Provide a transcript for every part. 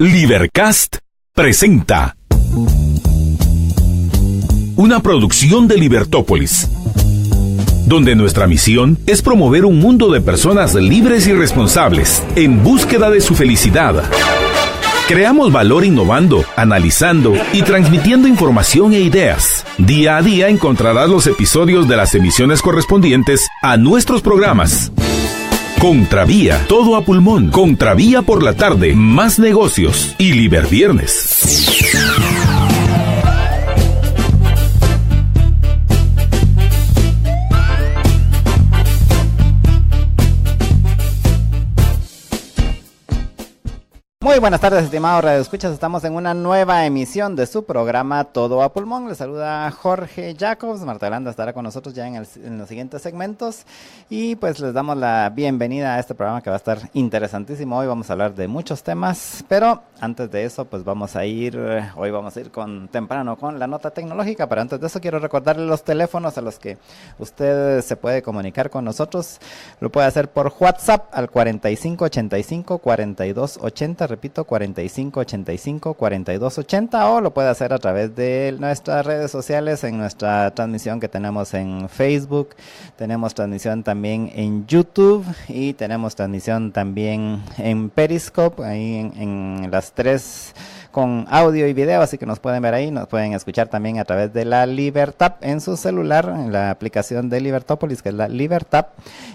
Libercast presenta una producción de Libertópolis, donde nuestra misión es promover un mundo de personas libres y responsables en búsqueda de su felicidad. Creamos valor innovando, analizando y transmitiendo información e ideas. Día a día encontrarás los episodios de las emisiones correspondientes a nuestros programas. Contravía, todo a pulmón. Contravía por la tarde, más negocios y Liberviernes. Muy buenas tardes, estimados radioescuchas. Estamos en una nueva emisión de su programa Todo a Pulmón. Les saluda Jorge Jacobs. Marta Yolanda estará con nosotros ya en los siguientes segmentos. Y pues les damos la bienvenida a este programa que va a estar interesantísimo. Hoy vamos a hablar de muchos temas, pero antes de eso pues hoy vamos a ir temprano con la nota tecnológica. Pero antes de eso quiero recordarle los teléfonos a los que usted se puede comunicar con nosotros. Lo puede hacer por WhatsApp al 4585-4280. Repito, 4585-4280, o lo puede hacer a través de nuestras redes sociales, en nuestra transmisión que tenemos en Facebook, tenemos transmisión también en YouTube y tenemos transmisión también en Periscope, ahí en las tres con audio y video, así que nos pueden ver ahí, nos pueden escuchar también a través de la Libertap en su celular, en la aplicación de Libertópolis, que es la Libertap,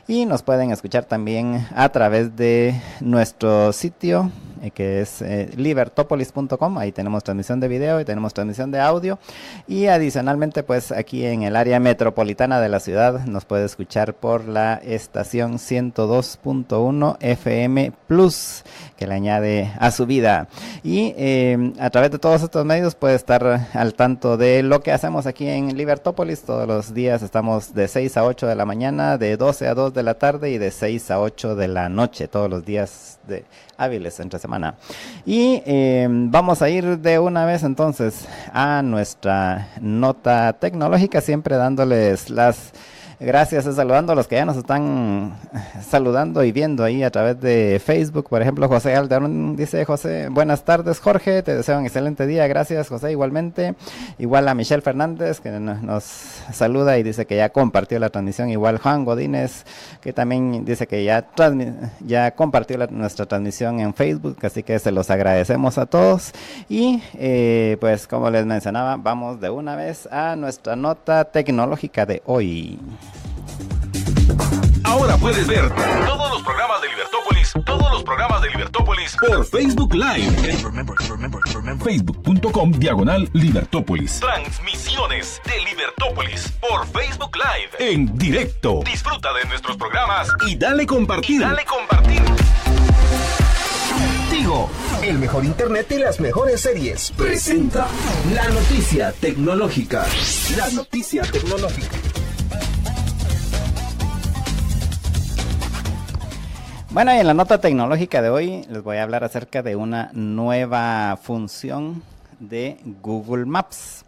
y nos pueden escuchar también a través de nuestro sitio, que es libertopolis.com. Ahí tenemos transmisión de video y tenemos transmisión de audio, y adicionalmente pues aquí en el área metropolitana de la ciudad nos puede escuchar por la estación 102.1 FM Plus, que le añade a su vida, y a través de todos estos medios puede estar al tanto de lo que hacemos aquí en Libertópolis. Todos los días estamos de 6 a 8 de la mañana, de 12 a 2 de la tarde y de 6 a 8 de la noche, todos los días hábiles entre semana. Y vamos a ir de una vez entonces a nuestra nota tecnológica, siempre dándoles las gracias y saludando a los que ya nos están saludando y viendo ahí a través de Facebook. Por ejemplo, José Alderón dice: José, buenas tardes Jorge, te deseo un excelente día. Gracias José, igualmente. Igual a Michelle Fernández, que nos saluda y dice que ya compartió la transmisión. Igual Juan Godínez, que también dice que ya compartió nuestra transmisión en Facebook, así que se los agradecemos a todos. Y pues como les mencionaba, vamos de una vez a nuestra nota tecnológica de hoy. Ahora puedes ver todos los programas de Libertópolis por Facebook Live. Facebook.com/Libertópolis. Transmisiones de Libertópolis por Facebook Live en directo. Disfruta de nuestros programas y dale compartir. Tigo, el mejor internet y las mejores series, presenta la noticia tecnológica. La noticia tecnológica. Bueno, y en la nota tecnológica de hoy les voy a hablar acerca de una nueva función de Google Maps.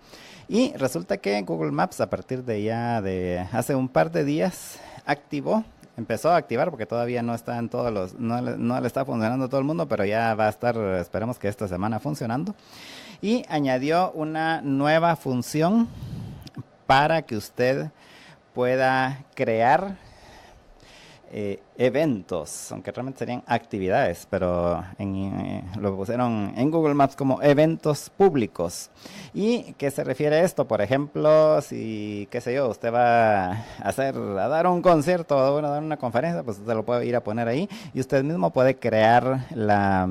Y resulta que Google Maps, a partir de hace un par de días, empezó a activar, porque todavía no está no le está funcionando a todo el mundo, pero ya va a estar, esperemos que esta semana, funcionando. Y añadió una nueva función para que usted pueda crear eventos, aunque realmente serían actividades, pero lo pusieron en Google Maps como eventos públicos. ¿Y qué se refiere a esto? Por ejemplo, si, qué sé yo, usted va a dar un concierto o a dar una conferencia, pues usted lo puede ir a poner ahí y usted mismo puede crear la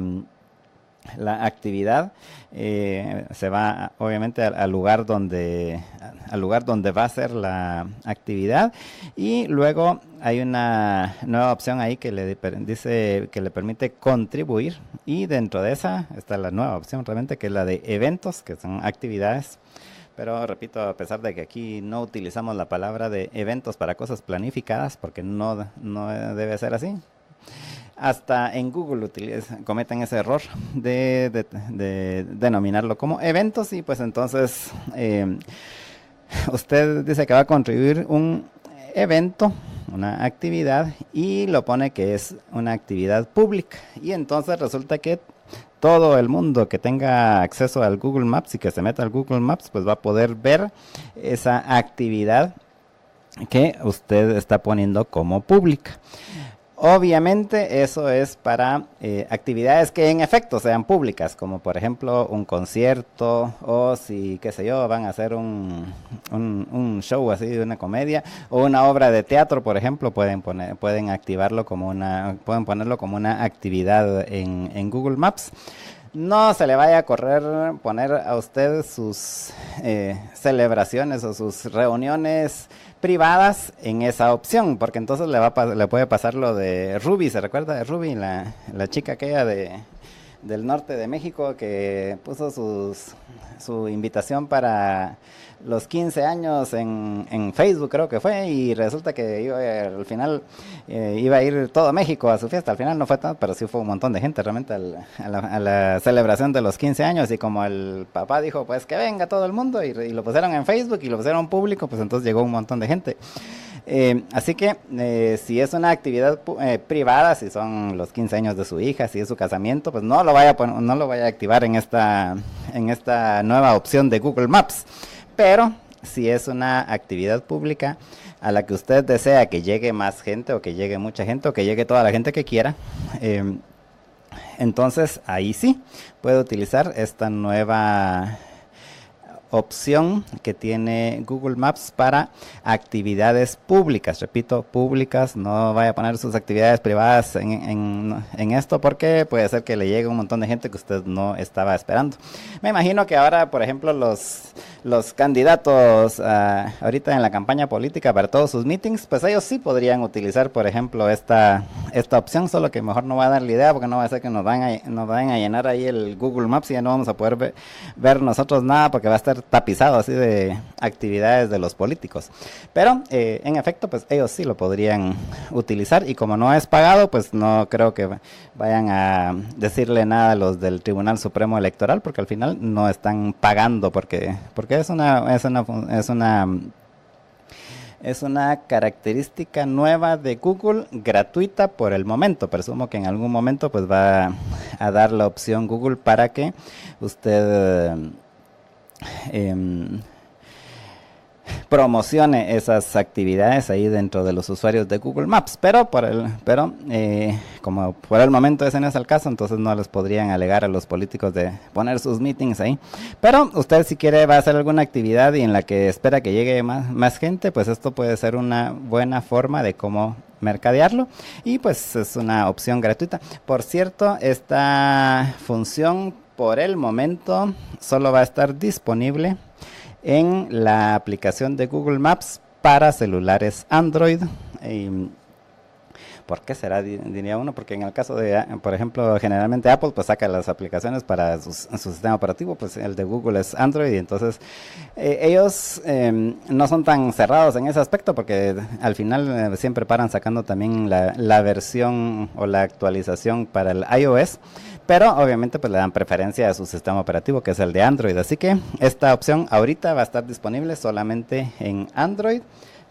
actividad. Se va obviamente al lugar donde va a ser la actividad, y luego hay una nueva opción ahí que dice que le permite contribuir, y dentro de esa está la nueva opción realmente, que es la de eventos, que son actividades. Pero repito, a pesar de que aquí no utilizamos la palabra de eventos para cosas planificadas, porque no debe ser así, hasta en Google cometen ese error de denominarlo como eventos. Y pues entonces usted dice que va a contribuir un evento, una actividad, y lo pone que es una actividad pública, y entonces resulta que todo el mundo que tenga acceso al Google Maps y que se meta al Google Maps, pues va a poder ver esa actividad que usted está poniendo como pública. Obviamente eso es para actividades que en efecto sean públicas, como por ejemplo un concierto o si, qué sé yo, van a hacer un show así de una comedia o una obra de teatro, por ejemplo, pueden activarlo pueden ponerlo como una actividad en Google Maps. No se le vaya a poner a usted sus celebraciones o sus reuniones privadas en esa opción, porque entonces le puede pasar lo de Ruby. ¿Se recuerda de Ruby, la chica aquella del norte de México que puso su invitación para los 15 años en Facebook, creo que fue, y resulta que al final iba a ir todo México a su fiesta? Al final no fue tanto, pero sí fue un montón de gente realmente a la celebración de los 15 años, y como el papá dijo, pues que venga todo el mundo, y lo pusieron en Facebook y lo pusieron público, pues entonces llegó un montón de gente. Así que si es una actividad privada, si son los 15 años de su hija, si es su casamiento, pues no lo vaya a activar en esta nueva opción de Google Maps. Pero si es una actividad pública a la que usted desea que llegue más gente, o que llegue mucha gente, o que llegue toda la gente que quiera, entonces ahí sí puede utilizar esta nueva opción que tiene Google Maps para actividades públicas. Repito, públicas. No vaya a poner sus actividades privadas en esto, porque puede ser que le llegue un montón de gente que usted no estaba esperando. Me imagino que ahora, por ejemplo, los candidatos ahorita en la campaña política para todos sus meetings, pues ellos sí podrían utilizar, por ejemplo, esta opción, solo que mejor no va a dar la idea, porque no va a ser que nos vayan a llenar ahí el Google Maps y ya no vamos a poder ver nosotros nada, porque va a estar tapizado así de actividades de los políticos. Pero en efecto, pues ellos sí lo podrían utilizar, y como no es pagado, pues no creo que vayan a decirle nada a los del Tribunal Supremo Electoral, porque al final no están pagando, porque es una característica nueva de Google, gratuita por el momento. Presumo que en algún momento pues va a dar la opción Google para que usted promocione esas actividades ahí dentro de los usuarios de Google Maps, pero como por el momento ese no es el caso, entonces no les podrían alegar a los políticos de poner sus meetings ahí. Pero usted, si quiere, va a hacer alguna actividad y en la que espera que llegue más gente, pues esto puede ser una buena forma de cómo mercadearlo, y pues es una opción gratuita. Por cierto, esta función por el momento solo va a estar disponible en la aplicación de Google Maps para celulares Android. ¿Por qué será? Diría uno, porque en el caso de, por ejemplo, generalmente Apple pues saca las aplicaciones para su sistema operativo, pues el de Google es Android, y entonces ellos no son tan cerrados en ese aspecto, porque al final siempre paran sacando también la versión o la actualización para el iOS, pero obviamente pues le dan preferencia a su sistema operativo, que es el de Android. Así que esta opción ahorita va a estar disponible solamente en Android,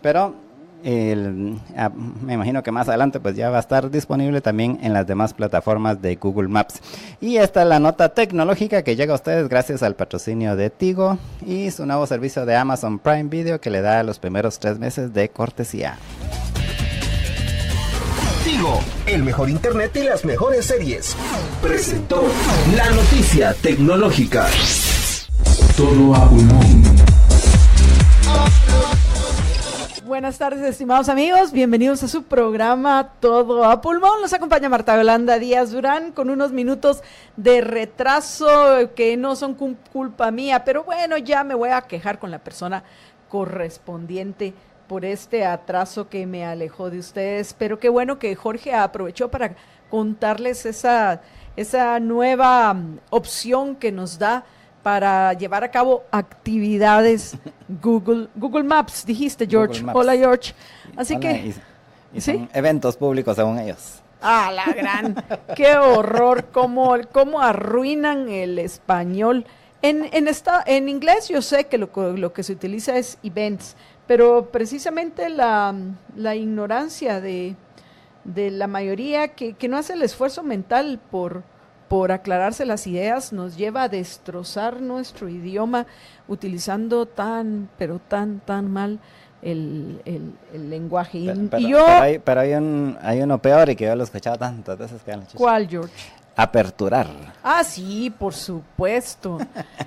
pero me imagino que más adelante pues ya va a estar disponible también en las demás plataformas de Google Maps. Y esta es la nota tecnológica que llega a ustedes gracias al patrocinio de Tigo y su nuevo servicio de Amazon Prime Video, que le da los primeros 3 meses de cortesía. Tigo, el mejor internet y las mejores series, presentó la noticia tecnológica. Todo a pulmón. Buenas tardes, estimados amigos, bienvenidos a su programa Todo a Pulmón. Nos acompaña Marta Yolanda Díaz Durán con unos minutos de retraso que no son culpa mía, pero bueno, ya me voy a quejar con la persona correspondiente por este atraso que me alejó de ustedes. Pero qué bueno que Jorge aprovechó para contarles esa nueva opción que nos da para llevar a cabo actividades Google Maps, dijiste, George. Hola, George. Así Hola, que y ¿sí? son eventos públicos según ellos. Ah, la gran, qué horror, cómo arruinan el español. En inglés yo sé que lo que se utiliza es events, pero precisamente la ignorancia de la mayoría que no hace el esfuerzo mental por por aclararse las ideas, nos lleva a destrozar nuestro idioma utilizando tan mal el lenguaje. Pero hay uno peor y que yo lo he escuchado tantas veces que ¿Cuál, George? Aperturar. Ah, sí, por supuesto.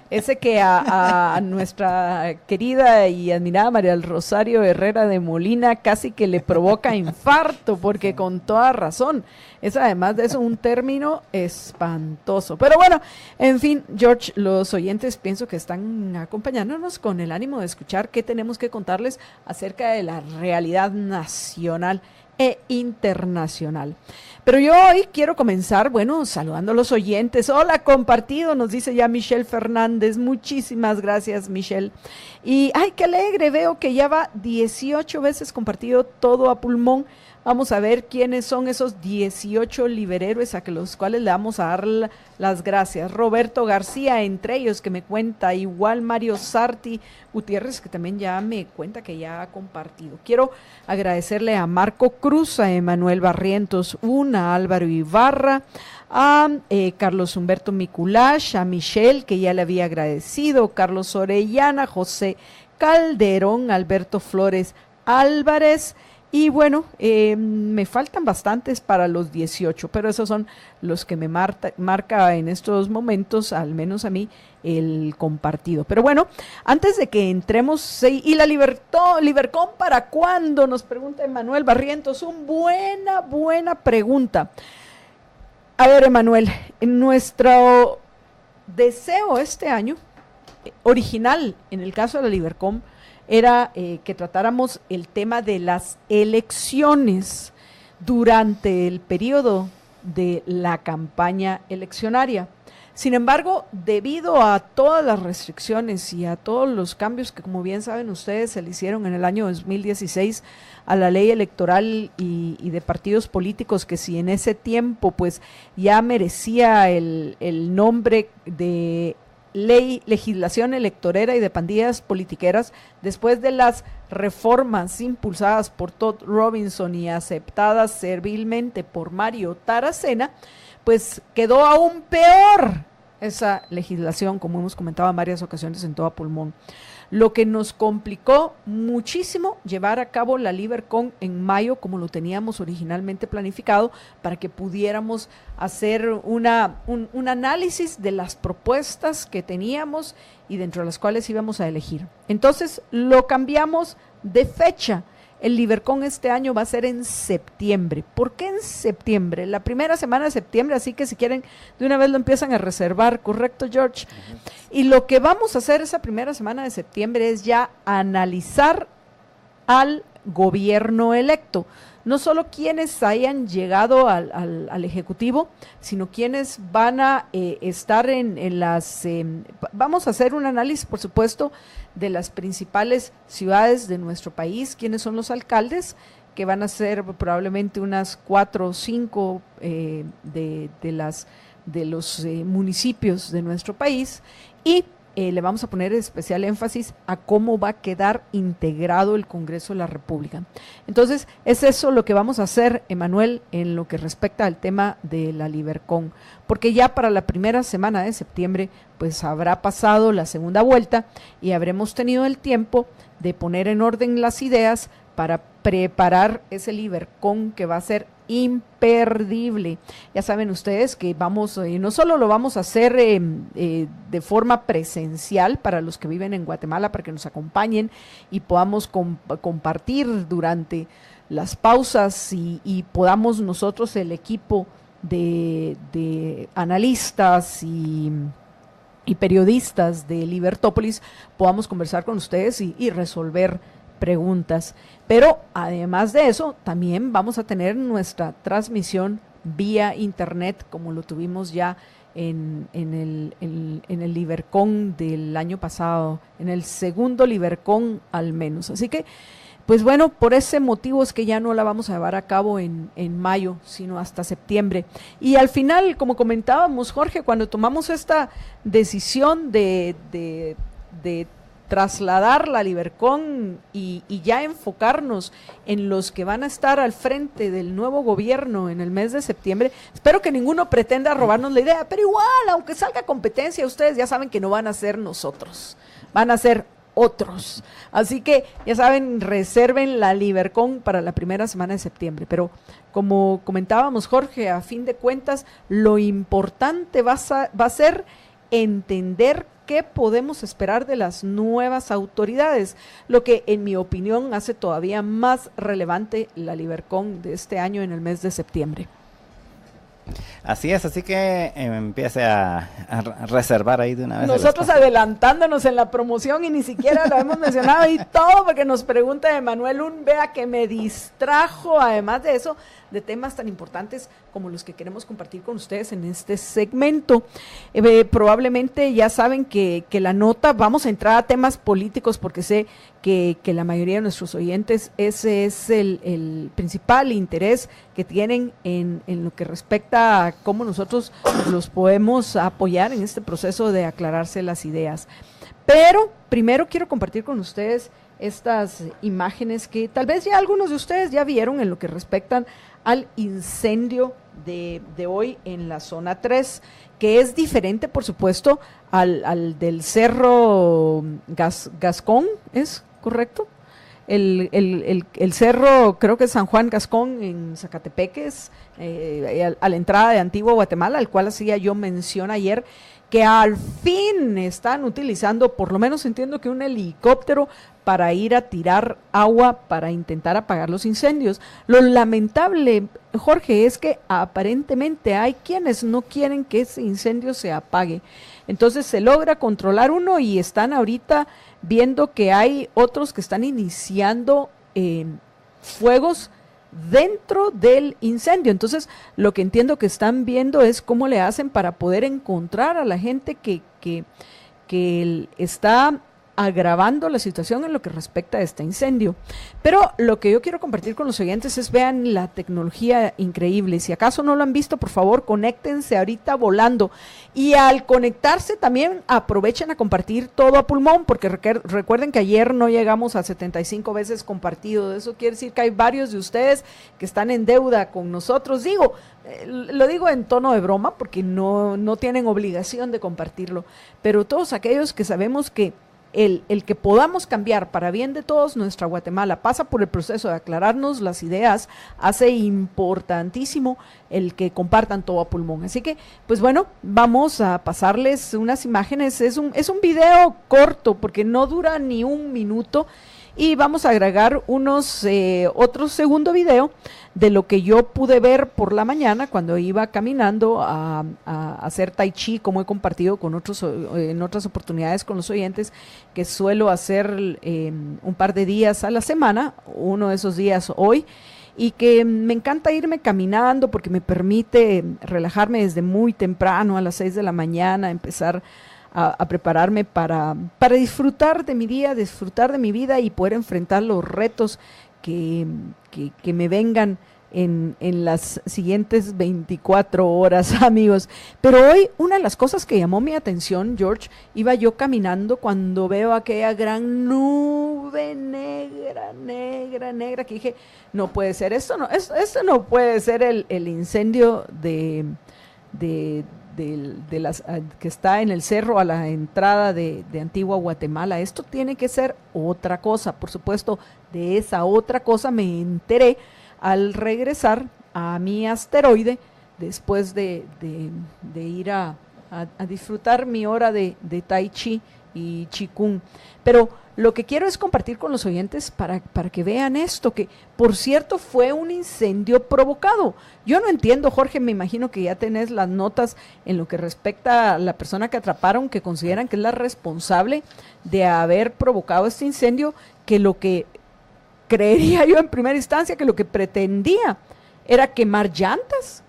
Ese que a nuestra querida y admirada María del Rosario Herrera de Molina casi que le provoca infarto, porque con toda razón. Es además de eso un término espantoso. Pero bueno, en fin, George, los oyentes pienso que están acompañándonos con el ánimo de escuchar qué tenemos que contarles acerca de la realidad nacional e internacional. Pero yo hoy quiero comenzar, saludando a los oyentes. Hola, compartido, nos dice ya Michelle Fernández. Muchísimas gracias, Michelle. Y, ¡ay, qué alegre! Veo que ya va 18 veces compartido todo a pulmón. Vamos a ver quiénes son esos 18 liberhéroes a los cuales le vamos a dar las gracias. Roberto García, entre ellos, que me cuenta, igual Mario Sarti Gutiérrez, que también ya me cuenta que ya ha compartido. Quiero agradecerle a Marco Cruz, a Emanuel Barrientos, a Álvaro Ibarra, a Carlos Humberto Miculash, a Michelle, que ya le había agradecido, Carlos Orellana, José Calderón, Alberto Flores Álvarez. Y me faltan bastantes para los 18, pero esos son los que me marca en estos momentos, al menos a mí, el compartido. Pero antes de que entremos, ¿y la Libercom para cuándo? Nos pregunta Emanuel Barrientos. Buena pregunta. A ver, Emanuel, nuestro deseo este año, original en el caso de la Libercom, era que tratáramos el tema de las elecciones durante el periodo de la campaña eleccionaria. Sin embargo, debido a todas las restricciones y a todos los cambios que, como bien saben ustedes, se le hicieron en el año 2016 a la ley electoral y de partidos políticos, que si en ese tiempo pues ya merecía el nombre de legislación electorera y de pandillas politiqueras, después de las reformas impulsadas por Todd Robinson y aceptadas servilmente por Mario Taracena, pues quedó aún peor esa legislación, como hemos comentado en varias ocasiones en Todo Pulmón, lo que nos complicó muchísimo llevar a cabo la Libercom en mayo, como lo teníamos originalmente planificado, para que pudiéramos hacer un análisis de las propuestas que teníamos y dentro de las cuales íbamos a elegir. Entonces lo cambiamos de fecha. El Libercom este año va a ser en septiembre. ¿Por qué en septiembre? La primera semana de septiembre, así que si quieren, de una vez lo empiezan a reservar, ¿correcto, George? Uh-huh. Y lo que vamos a hacer esa primera semana de septiembre es ya analizar al gobierno electo. No solo quienes hayan llegado al Ejecutivo, sino quienes van a estar en las... vamos a hacer un análisis, por supuesto, de las principales ciudades de nuestro país, quiénes son los alcaldes, que van a ser probablemente unas 4 o 5 de los municipios de nuestro país, y le vamos a poner especial énfasis a cómo va a quedar integrado el Congreso de la República. Entonces, es eso lo que vamos a hacer, Emanuel, en lo que respecta al tema de la Libercom, porque ya para la primera semana de septiembre, pues habrá pasado la segunda vuelta y habremos tenido el tiempo de poner en orden las ideas para preparar ese Libercom que va a ser imperdible. Ya saben ustedes que vamos, no solo lo vamos a hacer de forma presencial para los que viven en Guatemala, para que nos acompañen y podamos compartir durante las pausas y podamos nosotros, el equipo de analistas y periodistas de Libertópolis, podamos conversar con ustedes y resolver preguntas. Pero además de eso, también vamos a tener nuestra transmisión vía internet, como lo tuvimos ya en el Libercom del año pasado, en el segundo Libercom al menos. Así que, pues bueno, por ese motivo es que ya no la vamos a llevar a cabo en mayo, sino hasta septiembre. Y al final, como comentábamos, Jorge, cuando tomamos esta decisión de trasladar la Libercon y ya enfocarnos en los que van a estar al frente del nuevo gobierno en el mes de septiembre. Espero que ninguno pretenda robarnos la idea, pero igual, aunque salga competencia, ustedes ya saben que no van a ser nosotros, van a ser otros. Así que ya saben, reserven la Libercon para la primera semana de septiembre. Pero como comentábamos, Jorge, a fin de cuentas, lo importante va a ser entender qué podemos esperar de las nuevas autoridades, lo que en mi opinión hace todavía más relevante la Libercon de este año en el mes de septiembre. Así es, así que empiece a reservar ahí de una vez. Nosotros adelantándonos en la promoción y ni siquiera lo hemos mencionado y todo porque nos pregunta Emanuel vea que me distrajo, además de eso, de temas tan importantes como los que queremos compartir con ustedes en este segmento. Probablemente ya saben que la nota, vamos a entrar a temas políticos porque sé que la mayoría de nuestros oyentes ese es el principal interés que tienen en lo que respecta a cómo nosotros los podemos apoyar en este proceso de aclararse las ideas. Pero primero quiero compartir con ustedes estas imágenes que tal vez ya algunos de ustedes ya vieron en lo que respectan al incendio de hoy en la zona 3, que es diferente, por supuesto, al del Cerro Gascón, ¿es correcto? El cerro, creo que es San Juan Gascón en Zacatepeques, a la entrada de Antigua Guatemala, al cual hacía yo mención ayer, que al fin están utilizando, por lo menos entiendo que un helicóptero para ir a tirar agua para intentar apagar los incendios. Lo lamentable, Jorge, es que aparentemente hay quienes no quieren que ese incendio se apague. Entonces se logra controlar uno y están ahorita viendo que hay otros que están iniciando fuegos dentro del incendio. Entonces, lo que entiendo que están viendo es cómo le hacen para poder encontrar a la gente que está agravando la situación en lo que respecta a este incendio. Pero lo que yo quiero compartir con los oyentes es, vean la tecnología increíble. Si acaso no lo han visto, por favor, conéctense ahorita volando. Y al conectarse también aprovechen a compartir todo a pulmón, porque recuerden que ayer no llegamos a 75 veces compartido. Eso quiere decir que hay varios de ustedes que están en deuda con nosotros. Lo digo en tono de broma, porque no tienen obligación de compartirlo. Pero todos aquellos que sabemos que el que podamos cambiar para bien de todos nuestra Guatemala pasa por el proceso de aclararnos las ideas, hace importantísimo el que compartan todo a pulmón. Así que, pues bueno, vamos a pasarles unas imágenes. Es un video corto porque no dura ni un minuto y vamos a agregar otro segundo video de lo que yo pude ver por la mañana cuando iba caminando a hacer tai chi, como he compartido con en otras oportunidades con los oyentes, que suelo hacer un par de días a la semana, uno de esos días hoy, y que me encanta irme caminando porque me permite relajarme desde muy temprano, a las 6 de la mañana, empezar a prepararme para disfrutar de mi día, disfrutar de mi vida y poder enfrentar los retos que me vengan en las siguientes 24 horas, amigos. Pero hoy una de las cosas que llamó mi atención, George, iba yo caminando cuando veo aquella gran nube negra, que dije, no puede ser, esto no puede ser el incendio de las que está en el cerro a la entrada de Antigua Guatemala. Esto tiene que ser otra cosa. Por supuesto, de esa otra cosa me enteré al regresar a mi asteroide después de ir a disfrutar mi hora de Tai Chi y Qigong. Pero lo que quiero es compartir con los oyentes para que vean esto, que por cierto fue un incendio provocado. Yo no entiendo, Jorge, me imagino que ya tenés las notas en lo que respecta a la persona que atraparon, que consideran que es la responsable de haber provocado este incendio, que lo que creería yo en primera instancia que lo que pretendía era quemar llantas.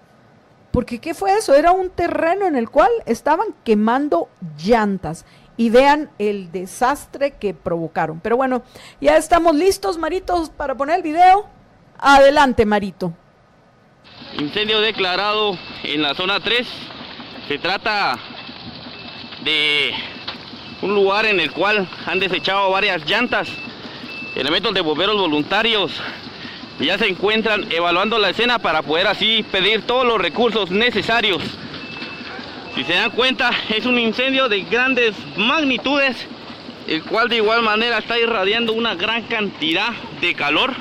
Porque ¿qué fue eso? Era un terreno en el cual estaban quemando llantas. Y vean el desastre que provocaron. Pero bueno, ya estamos listos, Maritos, para poner el video. Adelante, Marito. Incendio declarado en la zona 3. Se trata de un lugar en el cual han desechado varias llantas. Elementos de bomberos voluntarios ya se encuentran evaluando la escena para poder así pedir todos los recursos necesarios. Si se dan cuenta, es un incendio de grandes magnitudes, el cual de igual manera está irradiando una gran cantidad de calor.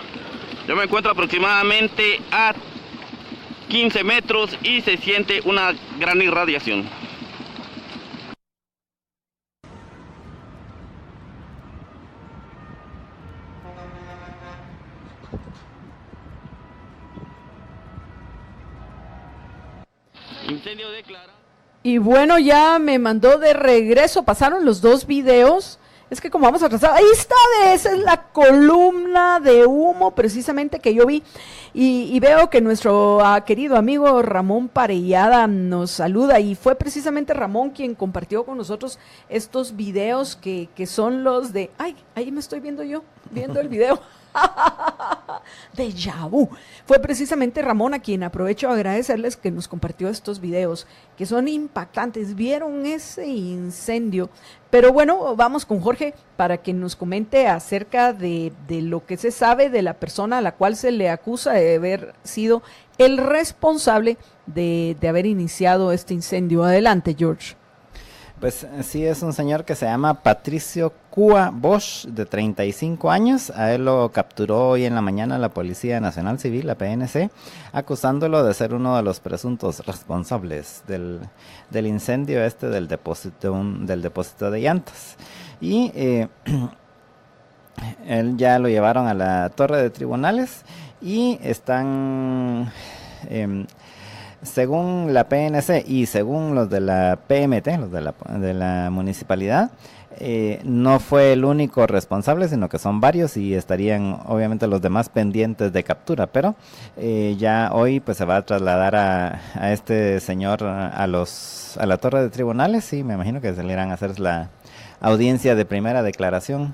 Yo me encuentro aproximadamente a 15 metros y se siente una gran irradiación. Incendio declarado. Y bueno, ya me mandó de regreso, pasaron los dos videos. Es que como vamos a atrasar, ahí está, esa es la columna de humo precisamente que yo vi. Y veo que nuestro querido amigo Ramón Parellada nos saluda, y fue precisamente Ramón quien compartió con nosotros estos videos que son los de... ¡Ay! Ahí me estoy viendo yo, viendo el video. Déjà vu. Fue precisamente Ramón a quien aprovecho a agradecerles que nos compartió estos videos que son impactantes. Vieron ese incendio, pero bueno, vamos con Jorge para que nos comente acerca de lo que se sabe de la persona a la cual se le acusa de haber sido el responsable de haber iniciado este incendio. Adelante, George. Pues sí, es un señor que se llama Patricio Cua Bosch, de 35 años. A él lo capturó hoy en la mañana la Policía Nacional Civil, la PNC, acusándolo de ser uno de los presuntos responsables del incendio del depósito de llantas. Y él ya lo llevaron a la torre de tribunales y están... según la PNC y según los de la PMT, los de la municipalidad, no fue el único responsable, sino que son varios y estarían obviamente los demás pendientes de captura, pero ya hoy pues se va a trasladar a este señor a la torre de tribunales, y me imagino que se le irán a hacer la audiencia de primera declaración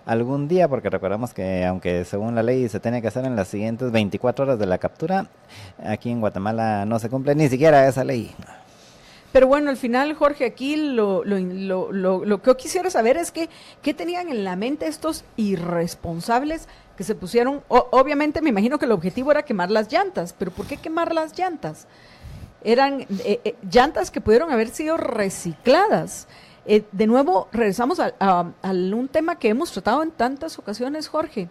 algún día, porque recordemos que aunque según la ley se tiene que hacer en las siguientes 24 horas de la captura, aquí en Guatemala no se cumple ni siquiera esa ley. Pero bueno, al final, Jorge, aquí lo que yo quisiera saber es qué tenían en la mente estos irresponsables que se pusieron. Obviamente me imagino que el objetivo era quemar las llantas, pero ¿por qué quemar las llantas? Eran llantas que pudieron haber sido recicladas. De nuevo, regresamos a un tema que hemos tratado en tantas ocasiones, Jorge,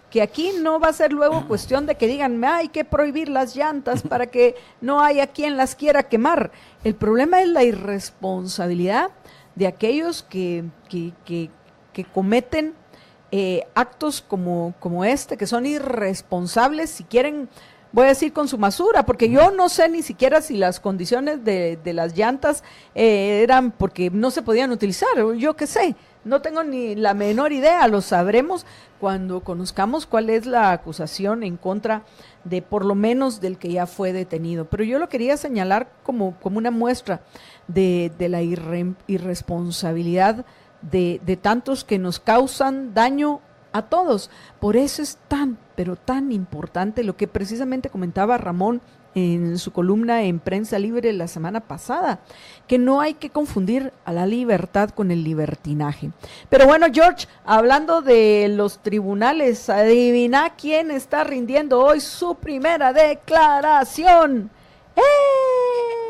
que aquí no va a ser luego cuestión de que digan, hay que prohibir las llantas para que no haya quien las quiera quemar. El problema es la irresponsabilidad de aquellos que cometen actos como este, que son irresponsables, si quieren... Voy a decir con su masura, porque yo no sé ni siquiera si las condiciones de las llantas eran porque no se podían utilizar, yo qué sé, no tengo ni la menor idea, lo sabremos cuando conozcamos cuál es la acusación en contra de por lo menos del que ya fue detenido. Pero yo lo quería señalar como una muestra de la irresponsabilidad de tantos que nos causan daño a todos. Por eso es pero tan importante lo que precisamente comentaba Ramón en su columna en Prensa Libre la semana pasada, que no hay que confundir a la libertad con el libertinaje. Pero bueno, George, hablando de los tribunales, adivina quién está rindiendo hoy su primera declaración.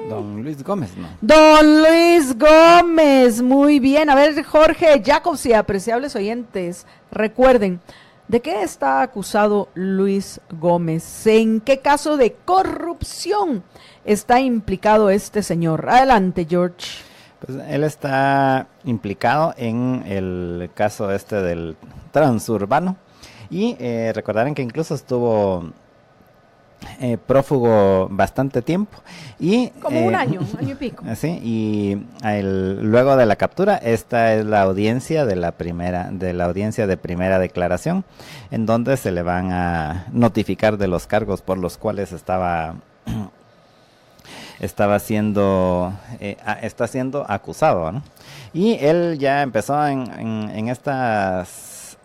Don Luis Gómez, ¿no? Don Luis Gómez, muy bien. A ver, Jorge Jacobs y apreciables oyentes, recuerden, ¿de qué está acusado Luis Gómez? ¿En qué caso de corrupción está implicado este señor? Adelante, George. Pues él está implicado en el caso del transurbano, y recordarán que incluso estuvo prófugo bastante tiempo, y como un año y pico. Sí, y luego de la captura, esta es la audiencia de la audiencia de primera declaración, en donde se le van a notificar de los cargos por los cuales está siendo acusado, ¿no? Y él ya empezó en estas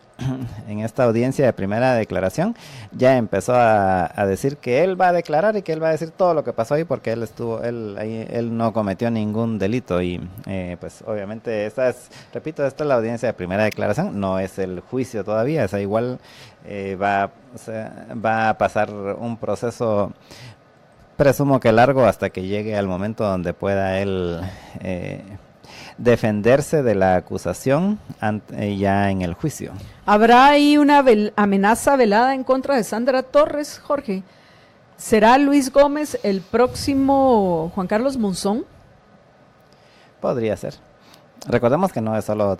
en esta audiencia de primera declaración, ya empezó a decir que él va a declarar y que él va a decir todo lo que pasó ahí porque él no cometió ningún delito y pues obviamente esta es la audiencia de primera declaración, no es el juicio todavía, igual va a pasar un proceso, presumo que largo, hasta que llegue al momento donde pueda él defenderse de la acusación ya en el juicio. ¿Habrá ahí una amenaza velada en contra de Sandra Torres, Jorge? ¿Será Luis Gómez el próximo Juan Carlos Monzón? Podría ser. Recordemos que no es solo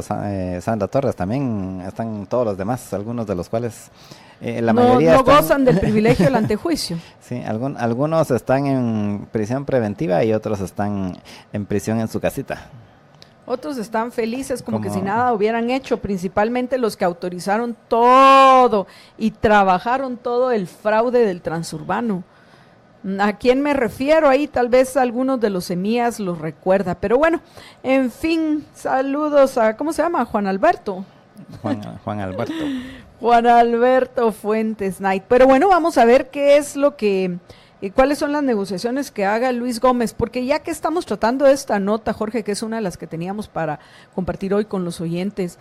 Sandra Torres, también están todos los demás, algunos de los cuales mayoría no gozan del privilegio del antejuicio. Sí, algunos están en prisión preventiva y otros están en prisión en su casita. Otros están felices como que si nada hubieran hecho, principalmente los que autorizaron todo y trabajaron todo el fraude del transurbano. ¿A quién me refiero ahí? Tal vez algunos de los semías los recuerda, pero bueno, en fin, saludos a, ¿cómo se llama? Juan Alberto. Juan Alberto. Juan Alberto Fuentes Knight. Pero bueno, vamos a ver qué es lo que, cuáles son las negociaciones que haga Luis Gómez, porque ya que estamos tratando esta nota, Jorge, que es una de las que teníamos para compartir hoy con los oyentes,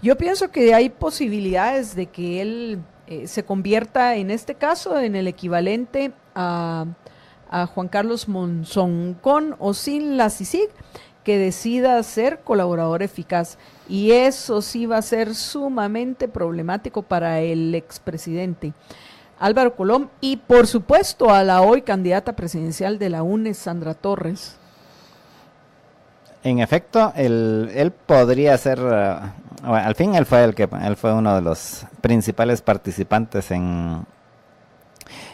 yo pienso que hay posibilidades de que él se convierta en este caso en el equivalente a Juan Carlos Monzón, con o sin la CICIG, que decida ser colaborador eficaz, y eso sí va a ser sumamente problemático para el expresidente Álvaro Colom y por supuesto a la hoy candidata presidencial de la UNES, Sandra Torres. En efecto, él podría ser, al fin él fue uno de los principales participantes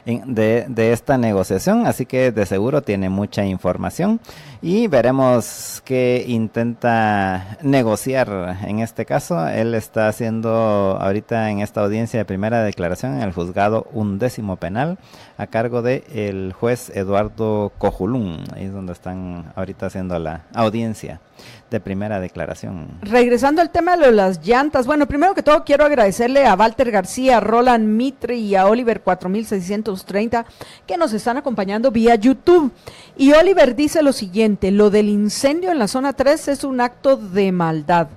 de esta negociación, así que de seguro tiene mucha información y veremos qué intenta negociar en este caso. Él está haciendo ahorita en esta audiencia de primera declaración en el juzgado 11º penal a cargo de el juez Eduardo Cojulún. Ahí es donde están ahorita haciendo la audiencia de primera declaración. Regresando al tema de las llantas, bueno, primero que todo quiero agradecerle a Walter García, a Roland Mitre y a Oliver 4630 que nos están acompañando vía YouTube. Y Oliver dice lo siguiente: lo del incendio en la zona 3 es un acto de maldad,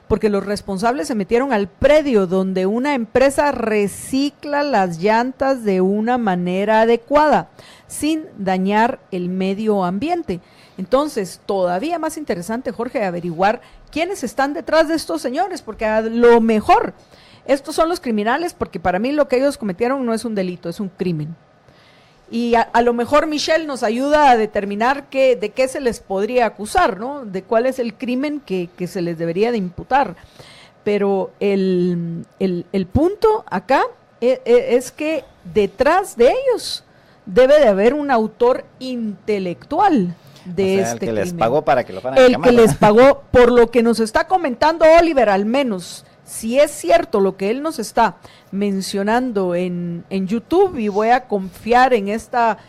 porque los responsables se metieron al predio donde una empresa recicla las llantas de una manera adecuada, sin dañar el medio ambiente. Entonces, todavía más interesante, Jorge, averiguar quiénes están detrás de estos señores, porque a lo mejor estos son los criminales, porque para mí lo que ellos cometieron no es un delito, es un crimen. Y a lo mejor Michelle nos ayuda a determinar de qué se les podría acusar, ¿no? De cuál es el crimen que se les debería de imputar. Pero el punto acá es que detrás de ellos debe de haber un autor intelectual de este crimen. El que les pagó para que lo fueran a quemar. El que les pagó, por lo que nos está comentando Oliver, al menos, si es cierto lo que él nos está mencionando en YouTube, y voy a confiar en esta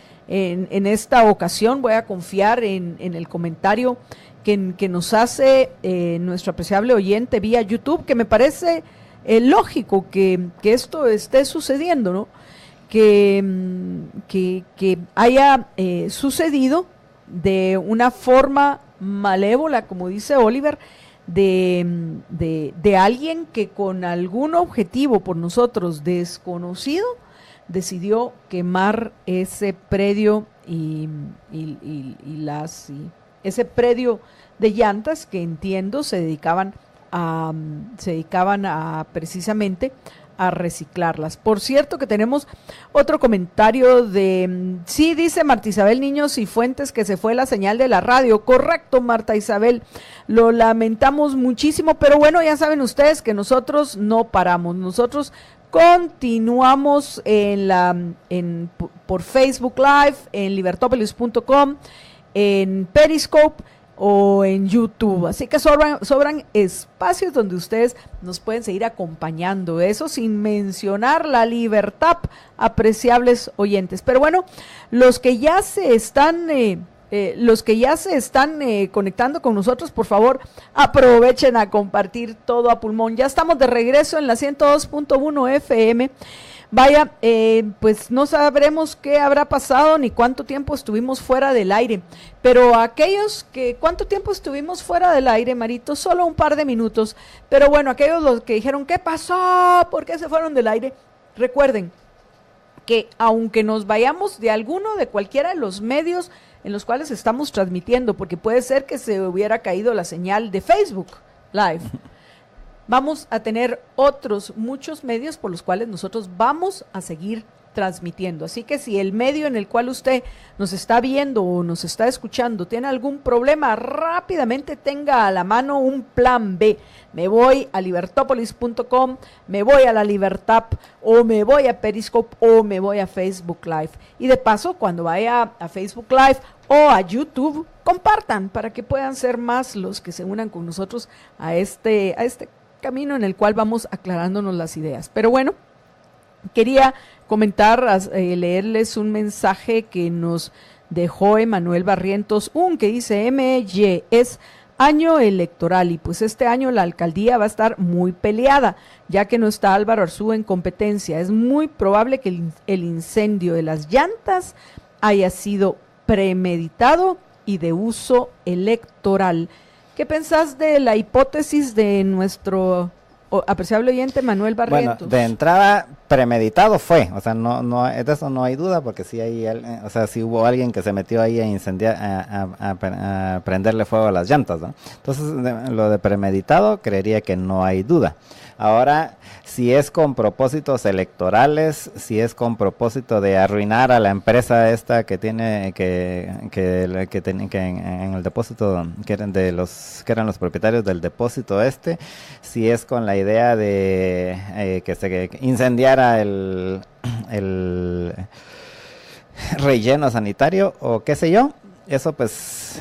ocasión, voy a confiar en el comentario que nos hace nuestro apreciable oyente vía YouTube, que me parece lógico que esto esté sucediendo, ¿no? Que haya sucedido de una forma malévola, como dice Oliver, de alguien que con algún objetivo por nosotros desconocido decidió quemar ese predio ese predio de llantas que entiendo se dedicaban a precisamente a reciclarlas. Por cierto que tenemos otro comentario sí, dice Marta Isabel Niños y Fuentes que se fue la señal de la radio. Correcto, Marta Isabel, lo lamentamos muchísimo, pero bueno, ya saben ustedes que nosotros no paramos, nosotros continuamos por Facebook Live, en libertopolis.com, en Periscope o en YouTube, así que sobran espacios donde ustedes nos pueden seguir acompañando, eso sin mencionar la libertad, apreciables oyentes. Pero bueno, los que ya se están los que ya se están conectando con nosotros, por favor, aprovechen a compartir todo a pulmón. Ya estamos de regreso en la 102.1 FM. Vaya, pues no sabremos qué habrá pasado ni cuánto tiempo estuvimos fuera del aire, pero aquellos que, ¿cuánto tiempo estuvimos fuera del aire, Marito? Solo un par de minutos, pero bueno, aquellos los que dijeron, ¿qué pasó? ¿Por qué se fueron del aire? Recuerden que aunque nos vayamos de alguno, de cualquiera de los medios en los cuales estamos transmitiendo, porque puede ser que se hubiera caído la señal de Facebook Live, vamos a tener muchos medios por los cuales nosotros vamos a seguir transmitiendo. Así que si el medio en el cual usted nos está viendo o nos está escuchando tiene algún problema, rápidamente tenga a la mano un plan B. Me voy a libertopolis.com, me voy a la Libertad, o me voy a Periscope, o me voy a Facebook Live. Y de paso, cuando vaya a Facebook Live o a YouTube, compartan para que puedan ser más los que se unan con nosotros a este camino en el cual vamos aclarándonos las ideas. Pero bueno, quería comentar, leerles un mensaje que nos dejó Emanuel Barrientos, que dice: MY, es año electoral y pues este año la alcaldía va a estar muy peleada, ya que no está Álvaro Arzú en competencia. Es muy probable que el incendio de las llantas haya sido premeditado y de uso electoral. ¿Qué pensás de la hipótesis de nuestro apreciable oyente Manuel Barrientos? Bueno, de entrada, premeditado fue, o sea, no, de eso no hay duda, porque sí sí hubo alguien que se metió ahí a incendiar, a prenderle fuego a las llantas, ¿no? Entonces, lo de premeditado, creería que no hay duda. Ahora, si es con propósitos electorales, si es con propósito de arruinar a la empresa esta que tiene, que en el depósito, que eran los propietarios del depósito si es con la idea de que se incendiara el relleno sanitario o qué sé yo, eso pues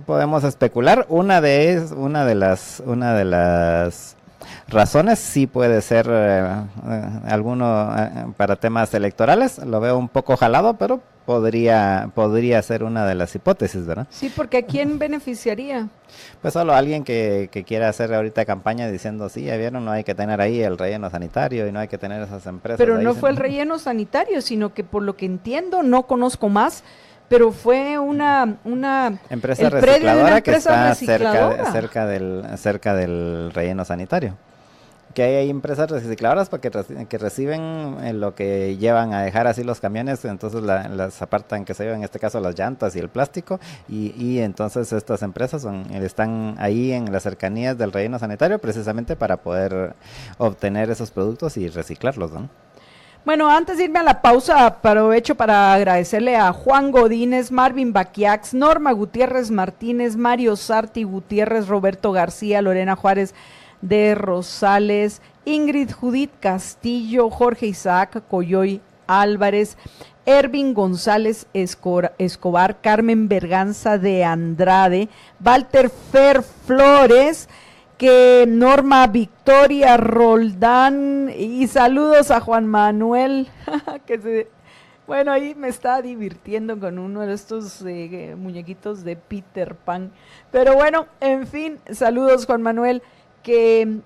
podemos especular. Una de las razones sí puede ser alguno para temas electorales. Lo veo un poco jalado, pero podría ser una de las hipótesis, ¿verdad? Sí, porque ¿a quién beneficiaría? Pues solo alguien que quiera hacer ahorita campaña diciendo, sí, ya vieron, no hay que tener ahí el relleno sanitario y no hay que tener esas empresas. Pero no fue el relleno sanitario, sino que por lo que entiendo, no conozco más, pero fue una empresa recicladora que está cerca del relleno sanitario. Que hay empresas recicladoras que reciben lo que llevan a dejar así los camiones, entonces las apartan, que se llevan en este caso las llantas y el plástico, y entonces estas empresas están ahí en las cercanías del relleno sanitario precisamente para poder obtener esos productos y reciclarlos, ¿no? Bueno, antes de irme a la pausa, aprovecho para agradecerle a Juan Godínez, Marvin Baquiax, Norma Gutiérrez Martínez, Mario Sarti Gutiérrez, Roberto García, Lorena Juárez de Rosales, Ingrid Judith Castillo, Jorge Isaac Coyoy Álvarez, Ervin González Escobar, Carmen Berganza de Andrade, Walter Fer Flores, que Norma Victoria Roldán, y saludos a Juan Manuel, bueno, ahí me está divirtiendo con uno de estos muñequitos de Peter Pan, pero bueno, en fin, saludos Juan Manuel, que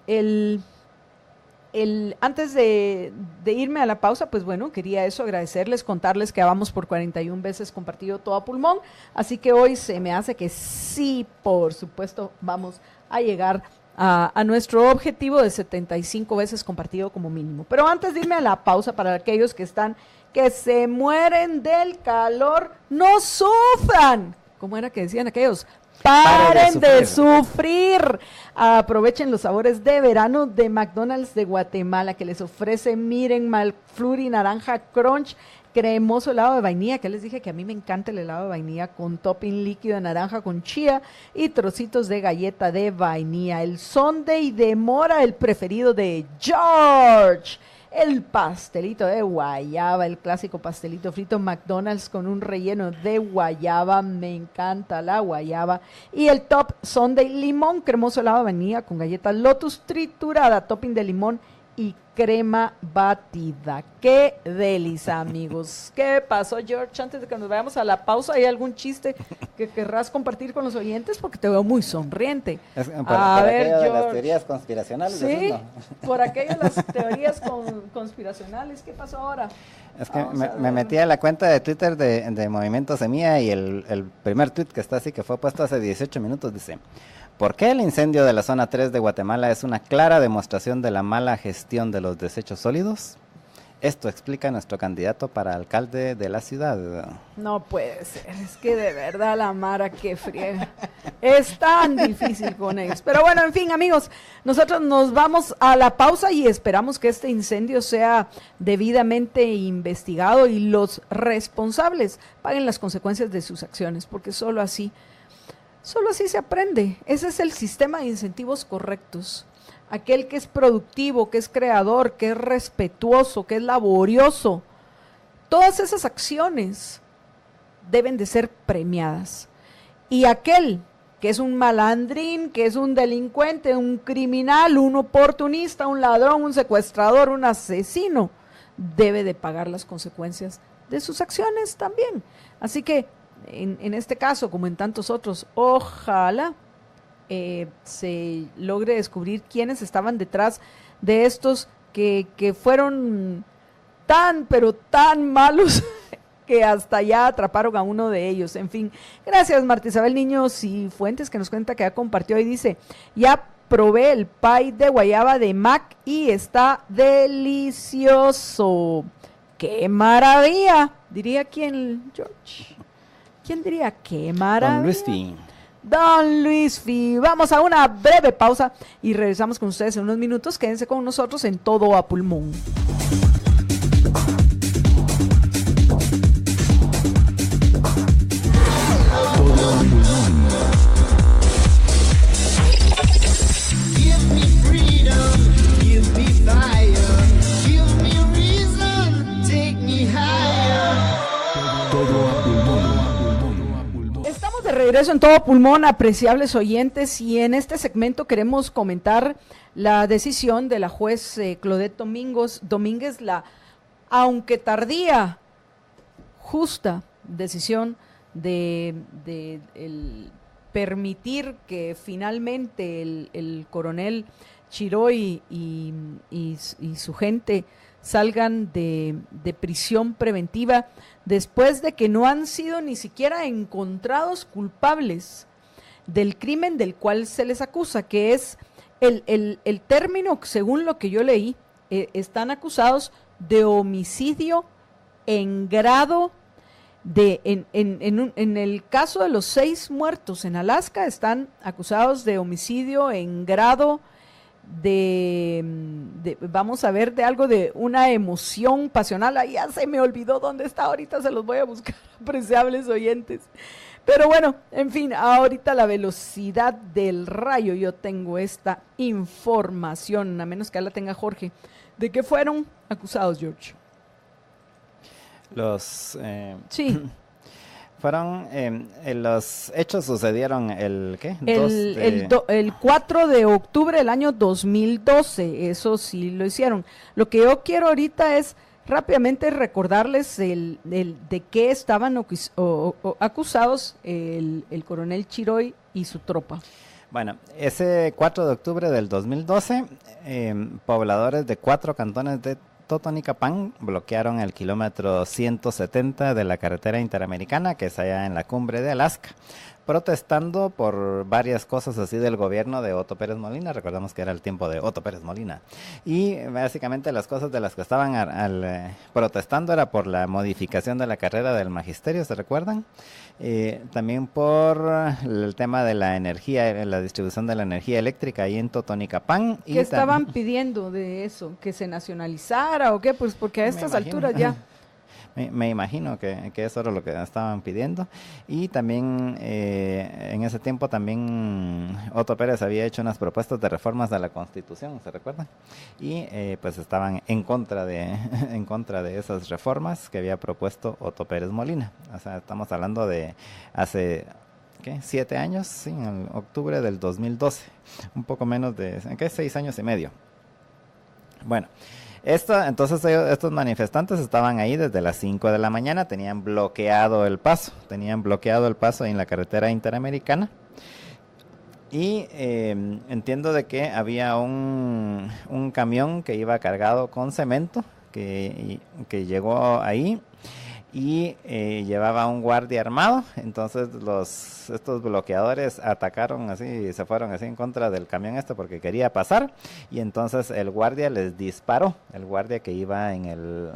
antes de irme a la pausa, pues bueno, quería agradecerles, contarles que vamos por 41 veces compartido todo a pulmón, así que hoy se me hace que sí, por supuesto, vamos a llegar a nuestro objetivo de 75 veces compartido como mínimo. Pero antes de irme a la pausa, para aquellos que se mueren del calor, no sufran. ¿Cómo era que decían aquellos? ¡Paren de sufrir! Aprovechen los sabores de verano de McDonald's de Guatemala, que les ofrece, miren, McFlurry Naranja Crunch, cremoso helado de vainilla, que les dije que a mí me encanta el helado de vainilla con topping líquido de naranja con chía y trocitos de galleta de vainilla. El sundae de mora, el preferido de George. El pastelito de guayaba, el clásico pastelito frito McDonald's con un relleno de guayaba, me encanta la guayaba. Y el top sundae limón, cremoso helado de vainilla con galleta Lotus triturada, topping de limón y crema batida. ¡Qué delicia, amigos! ¿Qué pasó, George? Antes de que nos vayamos a la pausa, ¿hay algún chiste que querrás compartir con los oyentes? Porque te veo muy sonriente. Por aquello de las teorías conspiracionales. Sí, por aquello de las teorías conspiracionales. ¿Qué pasó ahora? Es que me metí a la cuenta de Twitter de Movimiento Semilla y el primer tweet que está así, que fue puesto hace 18 minutos, dice: ¿por qué el incendio de la zona 3 de Guatemala es una clara demostración de la mala gestión de los desechos sólidos? Esto explica nuestro candidato para alcalde de la ciudad. No puede ser, es que de verdad la Mara que friega. Es tan difícil con ellos. Pero bueno, en fin, amigos, nosotros nos vamos a la pausa y esperamos que este incendio sea debidamente investigado y los responsables paguen las consecuencias de sus acciones, porque solo así se aprende. Ese es el sistema de incentivos correctos. Aquel que es productivo, que es creador, que es respetuoso, que es laborioso. Todas esas acciones deben de ser premiadas. Y aquel que es un malandrín, que es un delincuente, un criminal, un oportunista, un ladrón, un secuestrador, un asesino, debe de pagar las consecuencias de sus acciones también. Así que en este caso, como en tantos otros, ojalá se logre descubrir quiénes estaban detrás de estos que fueron pero tan malos que hasta ya atraparon a uno de ellos. En fin, gracias Marta Isabel Niños y Fuentes, que nos cuenta que ya compartió y dice: ya probé el pie de guayaba de Mac y está delicioso. ¡Qué maravilla! Diría quién, George. ¿Quién diría qué maravilla? Don Luisfi. Don Luisfi. Vamos a una breve pausa y regresamos con ustedes en unos minutos. Quédense con nosotros en Todo a Pulmón. De regreso en Todo Pulmón, apreciables oyentes, y en este segmento queremos comentar la decisión de la juez Claudette Domínguez, la, aunque tardía, justa decisión de el permitir que finalmente el coronel Chiroy y su gente salgan de prisión preventiva después de que no han sido ni siquiera encontrados culpables del crimen del cual se les acusa, que es el término, según lo que yo leí, están acusados de homicidio en grado de, en el caso de los 6 muertos en Alaska, están acusados de homicidio en grado de vamos a ver, de algo de una emoción pasional. Ahí ya se me olvidó dónde está, ahorita se los voy a buscar, apreciables oyentes. Pero bueno, en fin, ahorita la velocidad del rayo, yo tengo esta información, a menos que la tenga Jorge. ¿De qué fueron acusados, George? Sí. Fueron, los hechos sucedieron el 4 de octubre del año 2012, eso sí lo hicieron. Lo que yo quiero ahorita es rápidamente recordarles de qué estaban acusados el coronel Chiroy y su tropa. Bueno, ese 4 de octubre del 2012, pobladores de 4 cantones de Totonicapán bloquearon el kilómetro 170 de la carretera interamericana, que es allá en la cumbre de Alaska, protestando por varias cosas así del gobierno de Otto Pérez Molina. Recordamos que era el tiempo de Otto Pérez Molina. Y básicamente las cosas de las que estaban protestando era por la modificación de la carrera del magisterio, ¿se recuerdan? También por el tema de la energía, la distribución de la energía eléctrica ahí en Totonicapán. ¿Qué estaban pidiendo de eso? ¿Que se nacionalizara o qué? Pues porque a estas alturas ya... Me imagino que eso era lo que estaban pidiendo. Y también en ese tiempo también Otto Pérez había hecho unas propuestas de reformas a la Constitución, ¿se recuerdan? Y pues estaban en contra de esas reformas que había propuesto Otto Pérez Molina. O sea, estamos hablando de hace 7 años, sí, en octubre del 2012, un poco menos de 6 años y medio. Bueno, entonces estos manifestantes estaban ahí desde las 5 de la mañana, tenían bloqueado el paso en la carretera interamericana. Y entiendo de que había un camión que iba cargado con cemento que llegó ahí y llevaba un guardia armado. Entonces estos bloqueadores atacaron así, se fueron así en contra del camión porque quería pasar, y entonces el guardia les disparó, el guardia que iba en el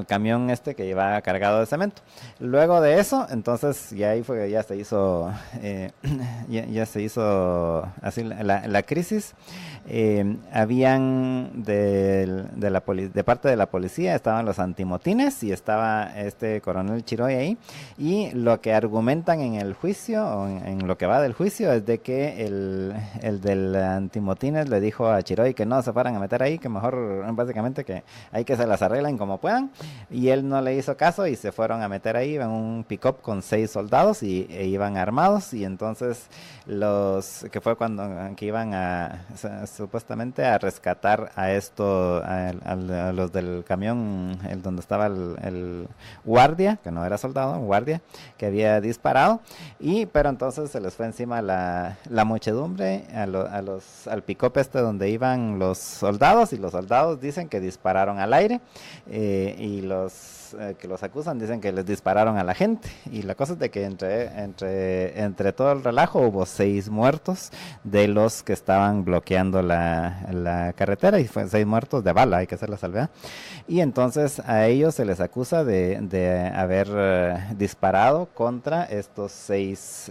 camión que iba cargado de cemento. Luego de eso, entonces ya se hizo así la crisis. Habían de parte de la policía estaban los antimotines y estaba este coronel Chiroy ahí, y lo que argumentan en el juicio, o en lo que va del juicio, es de que el del antimotines le dijo a Chiroy que no se fueran a meter ahí, que mejor básicamente que hay que se las arreglen como puedan, y él no le hizo caso y se fueron a meter ahí en un pick-up con 6 soldados e iban armados. Y entonces que fue cuando que iban supuestamente a rescatar a los del camión, donde estaba el guardia, que no era soldado, un guardia que había disparado, pero entonces se les fue encima la muchedumbre al pick-up donde iban los soldados, y los soldados dicen que dispararon al aire, y los que los acusan dicen que les dispararon a la gente. Y la cosa es de que entre todo el relajo hubo 6 muertos de los que estaban bloqueando la carretera, y fue 6 muertos de bala, hay que hacer la salvedad. Y entonces a ellos se les acusa de haber disparado contra estas 6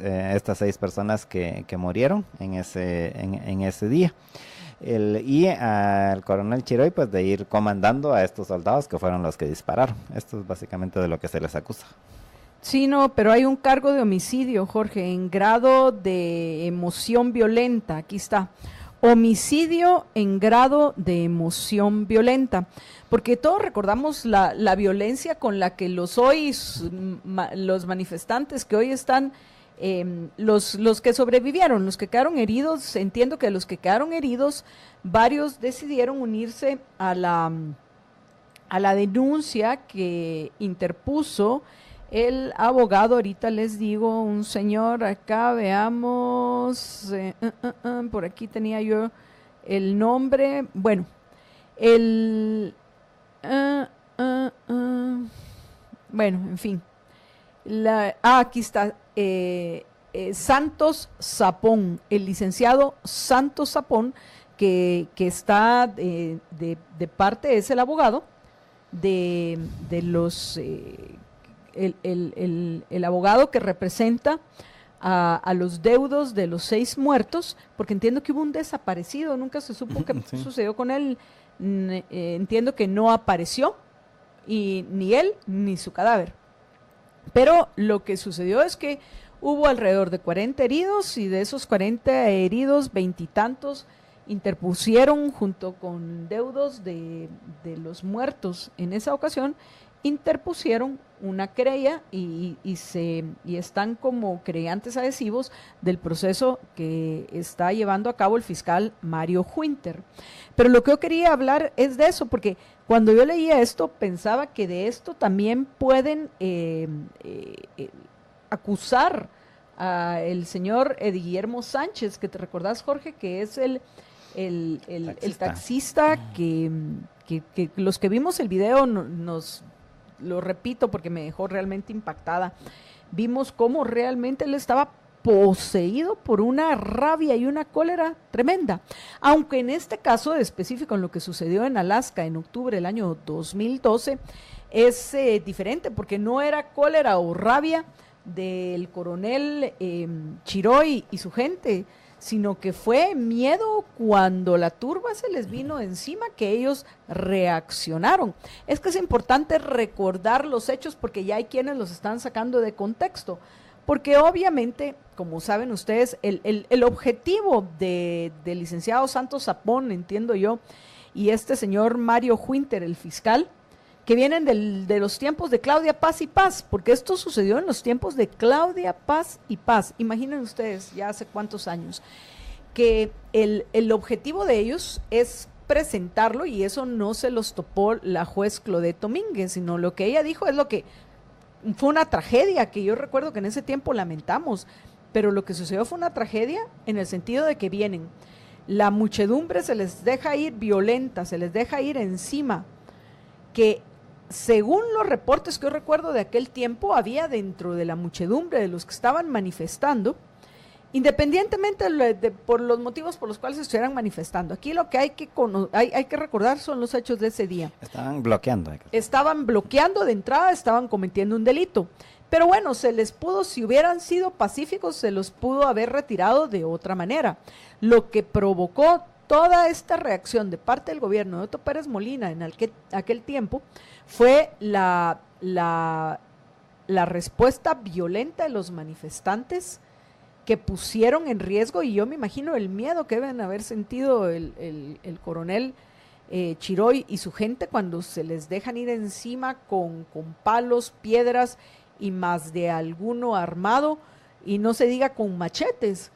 personas que murieron en ese día. Y al coronel Chiroy pues de ir comandando a estos soldados que fueron los que dispararon. Esto es básicamente de lo que se les acusa. Sí, no, pero hay un cargo de homicidio, Jorge, en grado de emoción violenta. Aquí está: homicidio en grado de emoción violenta. Porque todos recordamos la violencia con la que los manifestantes que hoy están, los que sobrevivieron, los que quedaron heridos, entiendo que los que quedaron heridos, varios decidieron unirse a la denuncia que interpuso el abogado, ahorita les digo, un señor acá, veamos, por aquí tenía yo el nombre, bueno, bueno, en fin, aquí está, Santos Sapón, el licenciado Santos Sapón, que está de parte, es el abogado de los el abogado que representa a los deudos de los 6 muertos, porque entiendo que hubo un desaparecido, nunca se supo qué sí sucedió con él. Entiendo que no apareció, y ni él ni su cadáver. Pero lo que sucedió es que hubo alrededor de 40 heridos, y de esos 40 heridos, 20 y tantos interpusieron, junto con deudos de los muertos en esa ocasión, interpusieron una querella y están como querellantes adhesivos del proceso que está llevando a cabo el fiscal Mario Huinter. Pero lo que yo quería hablar es de eso, porque cuando yo leía esto pensaba que de esto también pueden acusar al señor Guillermo Sánchez, que te recordás, Jorge, que es el taxista que los que vimos el video nos lo repito porque me dejó realmente impactada. Vimos cómo realmente él estaba poseído por una rabia y una cólera tremenda, aunque en este caso específico, en lo que sucedió en Alaska en octubre del año 2012, es diferente, porque no era cólera o rabia del coronel Chiroy y su gente, sino que fue miedo cuando la turba se les vino encima, que ellos reaccionaron. Es que es importante recordar los hechos, porque ya hay quienes los están sacando de contexto, porque obviamente, como saben ustedes, el objetivo del licenciado Santos Sapón, entiendo yo, y este señor Mario Huinter, el fiscal, que vienen de los tiempos de Claudia Paz y Paz, porque esto sucedió en los tiempos de Claudia Paz y Paz. Imaginen ustedes, ya hace cuántos años, que el objetivo de ellos es presentarlo, y eso no se los topó la juez Claudette Domínguez, sino lo que ella dijo es lo que fue una tragedia, que yo recuerdo que en ese tiempo lamentamos, pero lo que sucedió fue una tragedia en el sentido de que vienen, la muchedumbre se les deja ir violenta, se les deja ir encima, que según los reportes que yo recuerdo de aquel tiempo, había dentro de la muchedumbre de los que estaban manifestando, independientemente por los motivos por los cuales se estuvieran manifestando. Aquí lo que hay que recordar son los hechos de ese día. Estaban bloqueando. Estaban bloqueando de entrada, estaban cometiendo un delito. Pero bueno, se les pudo, si hubieran sido pacíficos, se los pudo haber retirado de otra manera. Lo que provocó toda esta reacción de parte del gobierno de Otto Pérez Molina en aquel tiempo fue la respuesta violenta de los manifestantes, que pusieron en riesgo, y yo me imagino el miedo que deben haber sentido el coronel Chiroy y su gente cuando se les dejan ir encima con palos, piedras y más de alguno armado, y no se diga con machetes,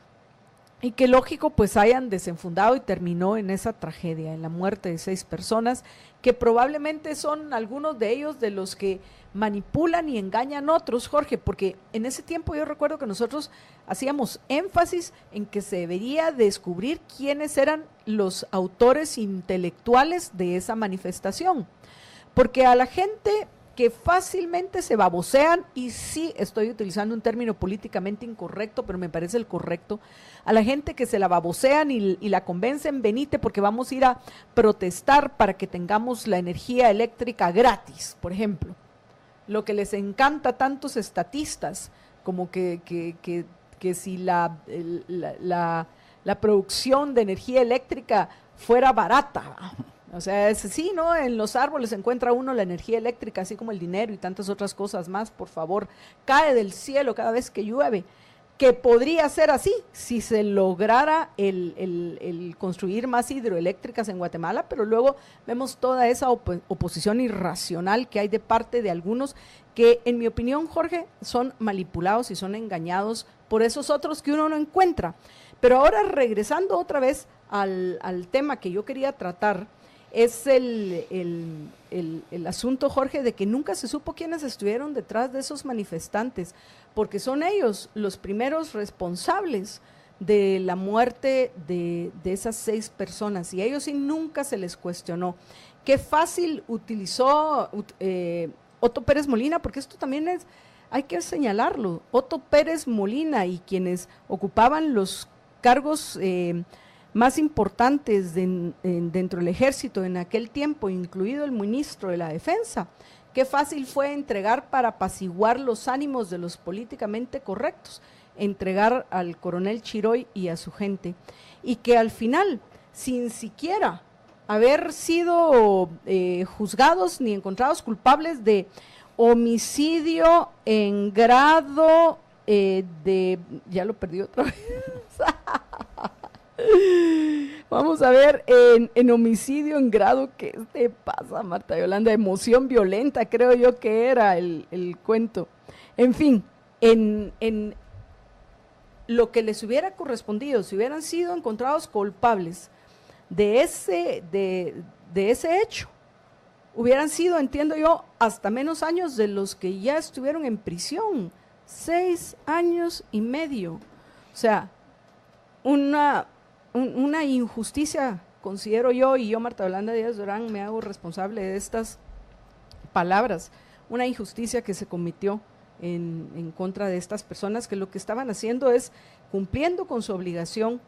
y que lógico pues hayan desenfundado y terminó en esa tragedia, en la muerte de 6 personas, que probablemente son algunos de ellos de los que manipulan y engañan a otros, Jorge, porque en ese tiempo yo recuerdo que nosotros hacíamos énfasis en que se debería descubrir quiénes eran los autores intelectuales de esa manifestación, porque a la gente que fácilmente se babosean, y sí estoy utilizando un término políticamente incorrecto, pero me parece el correcto, a la gente que se la babosean y la convencen, venite porque vamos a ir a protestar para que tengamos la energía eléctrica gratis, por ejemplo. Lo que les encanta a tantos estatistas, como que si la producción de energía eléctrica fuera barata. O sea, sí, ¿no? En los árboles encuentra uno la energía eléctrica, así como el dinero y tantas otras cosas más, por favor. Cae del cielo cada vez que llueve. Que podría ser así si se lograra el construir más hidroeléctricas en Guatemala, pero luego vemos toda esa oposición irracional que hay de parte de algunos que, en mi opinión, Jorge, son manipulados y son engañados por esos otros que uno no encuentra. Pero ahora, regresando otra vez al tema que yo quería tratar, es el asunto, Jorge, de que nunca se supo quiénes estuvieron detrás de esos manifestantes, porque son ellos los primeros responsables de la muerte de esas 6 personas, y a ellos sí nunca se les cuestionó. Qué fácil utilizó Otto Pérez Molina, porque esto también hay que señalarlo, Otto Pérez Molina y quienes ocupaban los cargos más importantes dentro del ejército en aquel tiempo, incluido el ministro de la Defensa. Qué fácil fue entregar para apaciguar los ánimos de los políticamente correctos, entregar al coronel Chiroy y a su gente, y que al final, sin siquiera haber sido juzgados ni encontrados culpables de homicidio en grado ya lo perdí otra vez. Vamos a ver, en homicidio en grado, ¿qué te pasa, Marta Yolanda? Emoción violenta, creo yo que era el cuento. En fin, en lo que les hubiera correspondido, si hubieran sido encontrados culpables de ese hecho, hubieran sido, entiendo yo, hasta menos años de los que ya estuvieron en prisión. 6 años y medio. O sea, una injusticia, considero yo, y yo, Marta Yolanda Díaz Durán, me hago responsable de estas palabras, una injusticia que se cometió en contra de estas personas, que lo que estaban haciendo es cumpliendo con su obligación,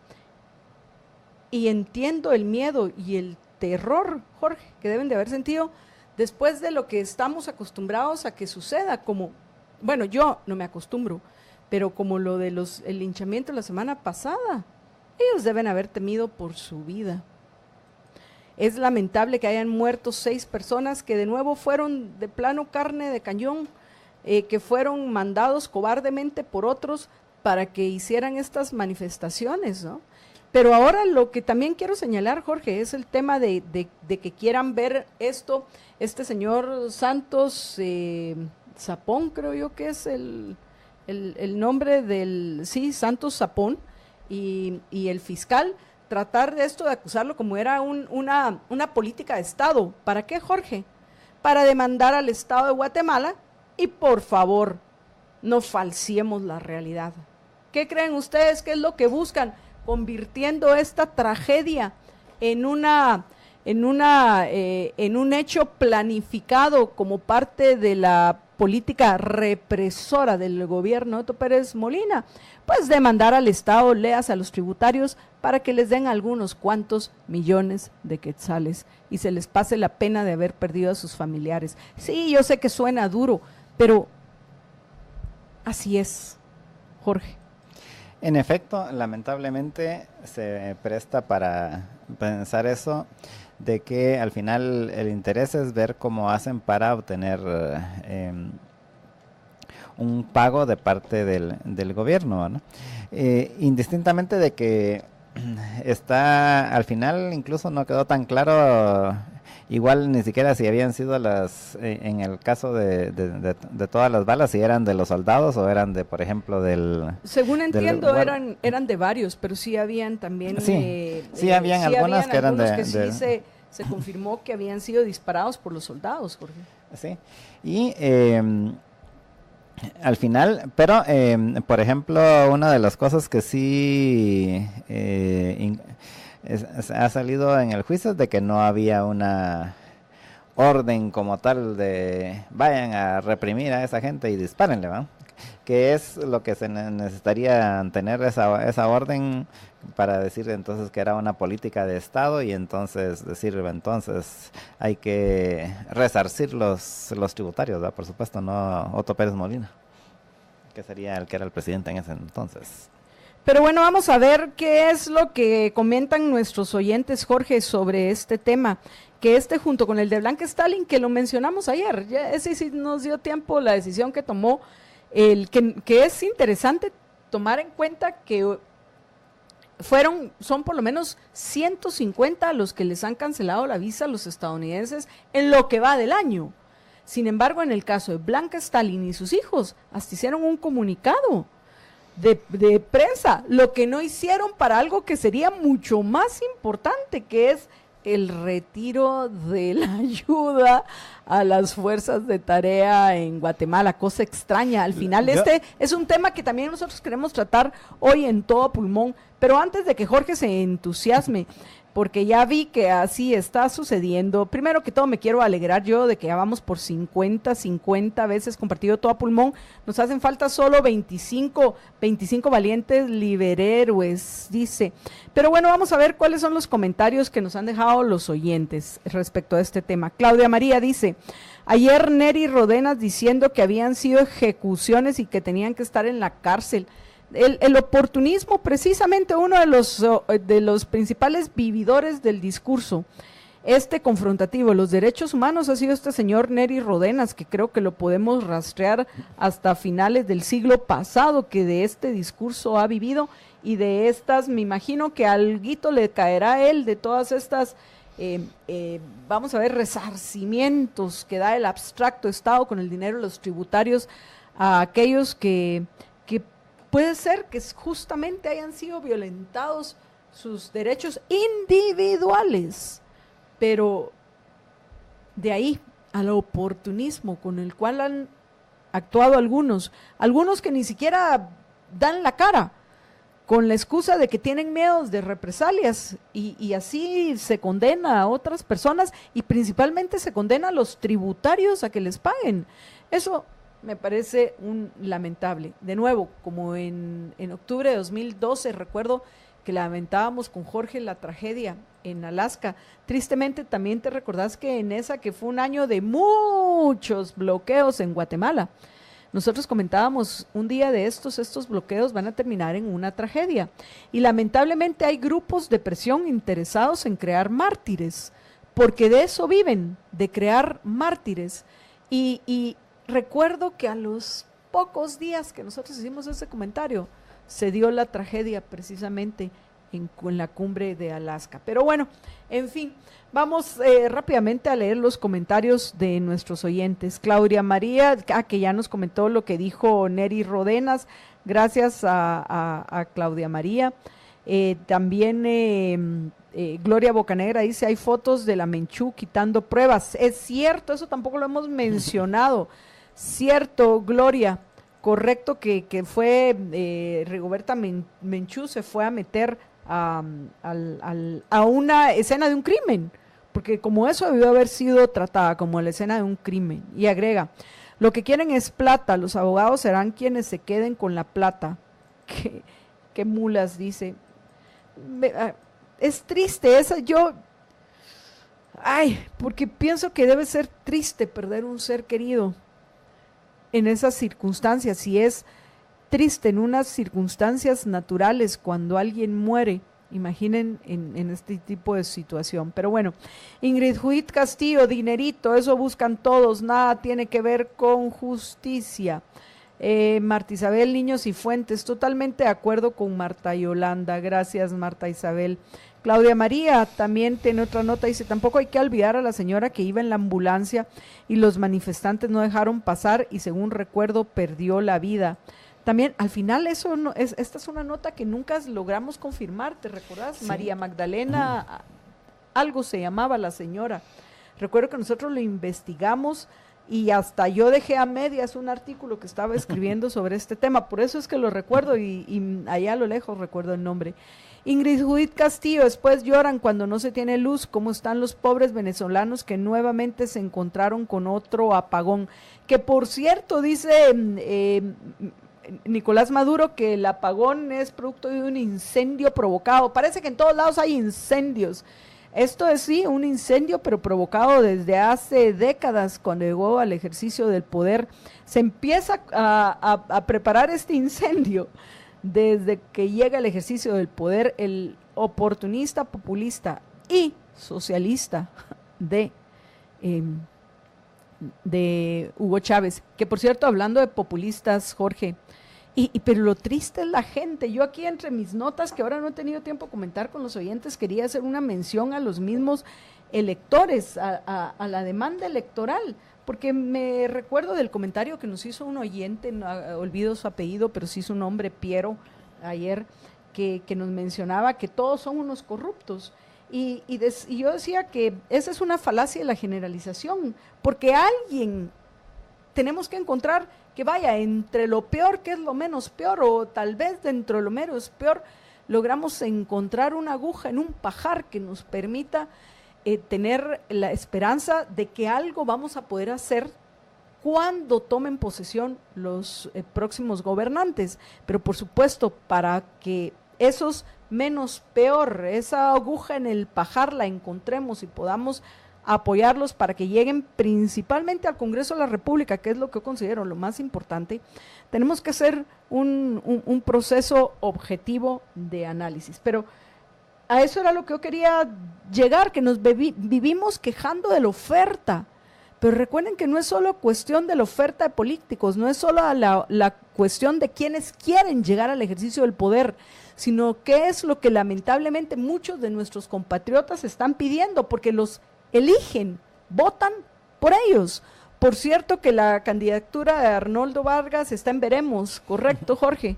y entiendo el miedo y el terror, Jorge, que deben de haber sentido después de lo que estamos acostumbrados a que suceda, como, bueno, yo no me acostumbro, pero como lo de el linchamiento la semana pasada, ellos deben haber temido por su vida. Es lamentable que hayan muerto 6 personas que de nuevo fueron de plano carne de cañón, que fueron mandados cobardemente por otros para que hicieran estas manifestaciones, ¿no? Pero ahora lo que también quiero señalar, Jorge, es el tema de que quieran ver esto, este señor Santos Sapón, creo yo que es el nombre sí, Santos Sapón, y el fiscal, tratar de esto de acusarlo como era una política de Estado. ¿Para qué, Jorge? Para demandar al Estado de Guatemala y, por favor, no falseemos la realidad. ¿Qué creen ustedes que es lo que buscan? Convirtiendo esta tragedia en un hecho planificado como parte de la política represora del gobierno de Otto Pérez Molina, pues demandar al Estado, léase a los tributarios, para que les den algunos cuantos millones de quetzales y se les pase la pena de haber perdido a sus familiares. Sí, yo sé que suena duro, pero así es, Jorge. En efecto, lamentablemente se presta para pensar eso, de que al final el interés es ver cómo hacen para obtener un pago de parte del gobierno, ¿no? Indistintamente de que está, al final incluso no quedó tan claro, igual ni siquiera si habían sido en el caso de todas las balas, si eran de los soldados o eran de, por ejemplo, Según entiendo, eran de varios, pero sí habían también... Sí, habían algunas que eran que sí se confirmó que habían sido disparados por los soldados, Jorge. Sí, y al final, pero por ejemplo, una de las cosas que sí ha salido en el juicio es de que no había una orden como tal de vayan a reprimir a esa gente y dispárenle, ¿va? Que es lo que se necesitaría tener esa orden para decir entonces que era una política de Estado y entonces decir entonces hay que resarcir los tributarios, ¿verdad? Por supuesto, no Otto Pérez Molina, que sería el que era el presidente en ese entonces. Pero bueno, vamos a ver qué es lo que comentan nuestros oyentes, Jorge, sobre este tema, que junto con el de Blanca Stalin, que lo mencionamos ayer, ya ese sí nos dio tiempo la decisión que tomó, que es interesante tomar en cuenta que son por lo menos 150 los que les han cancelado la visa a los estadounidenses en lo que va del año. Sin embargo, en el caso de Blanca Stalin y sus hijos, hasta hicieron un comunicado de prensa, lo que no hicieron para algo que sería mucho más importante, que es el retiro de la ayuda a las fuerzas de tarea en Guatemala, cosa extraña. Al final es un tema que también nosotros queremos tratar hoy en Todo Pulmón, pero antes de que Jorge se entusiasme, porque ya vi que así está sucediendo. Primero que todo me quiero alegrar yo de que ya vamos por 50 veces compartido Todo a Pulmón. Nos hacen falta solo 25 valientes liberhéroes, dice. Pero bueno, vamos a ver cuáles son los comentarios que nos han dejado los oyentes respecto a este tema. Claudia María dice: ayer Neri Rodenas diciendo que habían sido ejecuciones y que tenían que estar en la cárcel. El oportunismo, precisamente uno de los principales vividores del discurso confrontativo, los derechos humanos, ha sido este señor Neri Rodenas, que creo que lo podemos rastrear hasta finales del siglo pasado, que de este discurso ha vivido, y de estas, me imagino que alguito le caerá a él de todas estas, vamos a ver, resarcimientos que da el abstracto Estado con el dinero de los tributarios a aquellos que puede ser que justamente hayan sido violentados sus derechos individuales, pero de ahí al oportunismo con el cual han actuado algunos que ni siquiera dan la cara, con la excusa de que tienen miedos de represalias, y así se condena a otras personas, y principalmente se condena a los tributarios a que les paguen. Eso me parece lamentable. De nuevo, como en octubre de 2012, recuerdo que lamentábamos con Jorge la tragedia en Alaska. Tristemente también te recordás que en esa, que fue un año de muchos bloqueos en Guatemala, nosotros comentábamos un día de estos bloqueos van a terminar en una tragedia. Y lamentablemente hay grupos de presión interesados en crear mártires, porque de eso viven, de crear mártires. Y recuerdo que a los pocos días que nosotros hicimos ese comentario, se dio la tragedia precisamente en la cumbre de Alaska. Pero bueno, en fin, vamos rápidamente a leer los comentarios de nuestros oyentes. Claudia María, que ya nos comentó lo que dijo Neri Rodenas, gracias a Claudia María. También Gloria Bocanegra dice, hay fotos de la Menchú quitando pruebas. Es cierto, eso tampoco lo hemos mencionado. Cierto, Gloria, correcto que fue Rigoberta Menchú se fue a meter a una escena de un crimen, porque como eso debió haber sido tratada como la escena de un crimen. Y agrega, lo que quieren es plata, los abogados serán quienes se queden con la plata. Qué mulas, dice. Es triste esa, porque pienso que debe ser triste perder un ser querido en esas circunstancias. Si es triste en unas circunstancias naturales cuando alguien muere, imaginen en este tipo de situación. Pero bueno, Ingrid Judith Castillo, dinerito, eso buscan todos, nada tiene que ver con justicia. Marta Isabel Niños y Fuentes, totalmente de acuerdo con Marta Yolanda, gracias Marta Isabel. Claudia María también tiene otra nota, dice, tampoco hay que olvidar a la señora que iba en la ambulancia y los manifestantes no dejaron pasar y según recuerdo perdió la vida. También al final esta es una nota que nunca logramos confirmar, ¿te recuerdas? Sí. María Magdalena, algo se llamaba la señora. Recuerdo que nosotros lo investigamos y hasta yo dejé a medias un artículo que estaba escribiendo sobre este tema, por eso es que lo recuerdo y allá a lo lejos recuerdo el nombre. Ingrid Judith Castillo, después lloran cuando no se tiene luz, ¿cómo están los pobres venezolanos que nuevamente se encontraron con otro apagón? Que por cierto, dice Nicolás Maduro que el apagón es producto de un incendio provocado. Parece que en todos lados hay incendios. Esto es sí, un incendio, pero provocado desde hace décadas, cuando llegó al ejercicio del poder. Se empieza a preparar este incendio desde que llega el ejercicio del poder el oportunista, populista y socialista de Hugo Chávez. Que por cierto, hablando de populistas, Jorge, pero lo triste es la gente. Yo aquí entre mis notas, que ahora no he tenido tiempo de comentar con los oyentes, quería hacer una mención a los mismos electores, a la demanda electoral, porque me recuerdo del comentario que nos hizo un oyente, no, olvido su apellido, pero sí su nombre, Piero, ayer, que nos mencionaba que todos son unos corruptos. Y yo decía que esa es una falacia de la generalización, porque alguien tenemos que encontrar que vaya entre lo peor, que es lo menos peor, o tal vez dentro de lo menos peor, logramos encontrar una aguja en un pajar que nos permita tener la esperanza de que algo vamos a poder hacer cuando tomen posesión los próximos gobernantes. Pero por supuesto, para que esos menos peor, esa aguja en el pajar la encontremos y podamos apoyarlos para que lleguen principalmente al Congreso de la República, que es lo que yo considero lo más importante, tenemos que hacer un proceso objetivo de análisis. Pero a eso era lo que yo quería llegar, que nos vivimos quejando de la oferta, pero recuerden que no es solo cuestión de la oferta de políticos, no es solo la cuestión de quienes quieren llegar al ejercicio del poder, sino que es lo que lamentablemente muchos de nuestros compatriotas están pidiendo, porque los eligen, votan por ellos. Por cierto que la candidatura de Arnoldo Vargas está en veremos, ¿correcto, Jorge?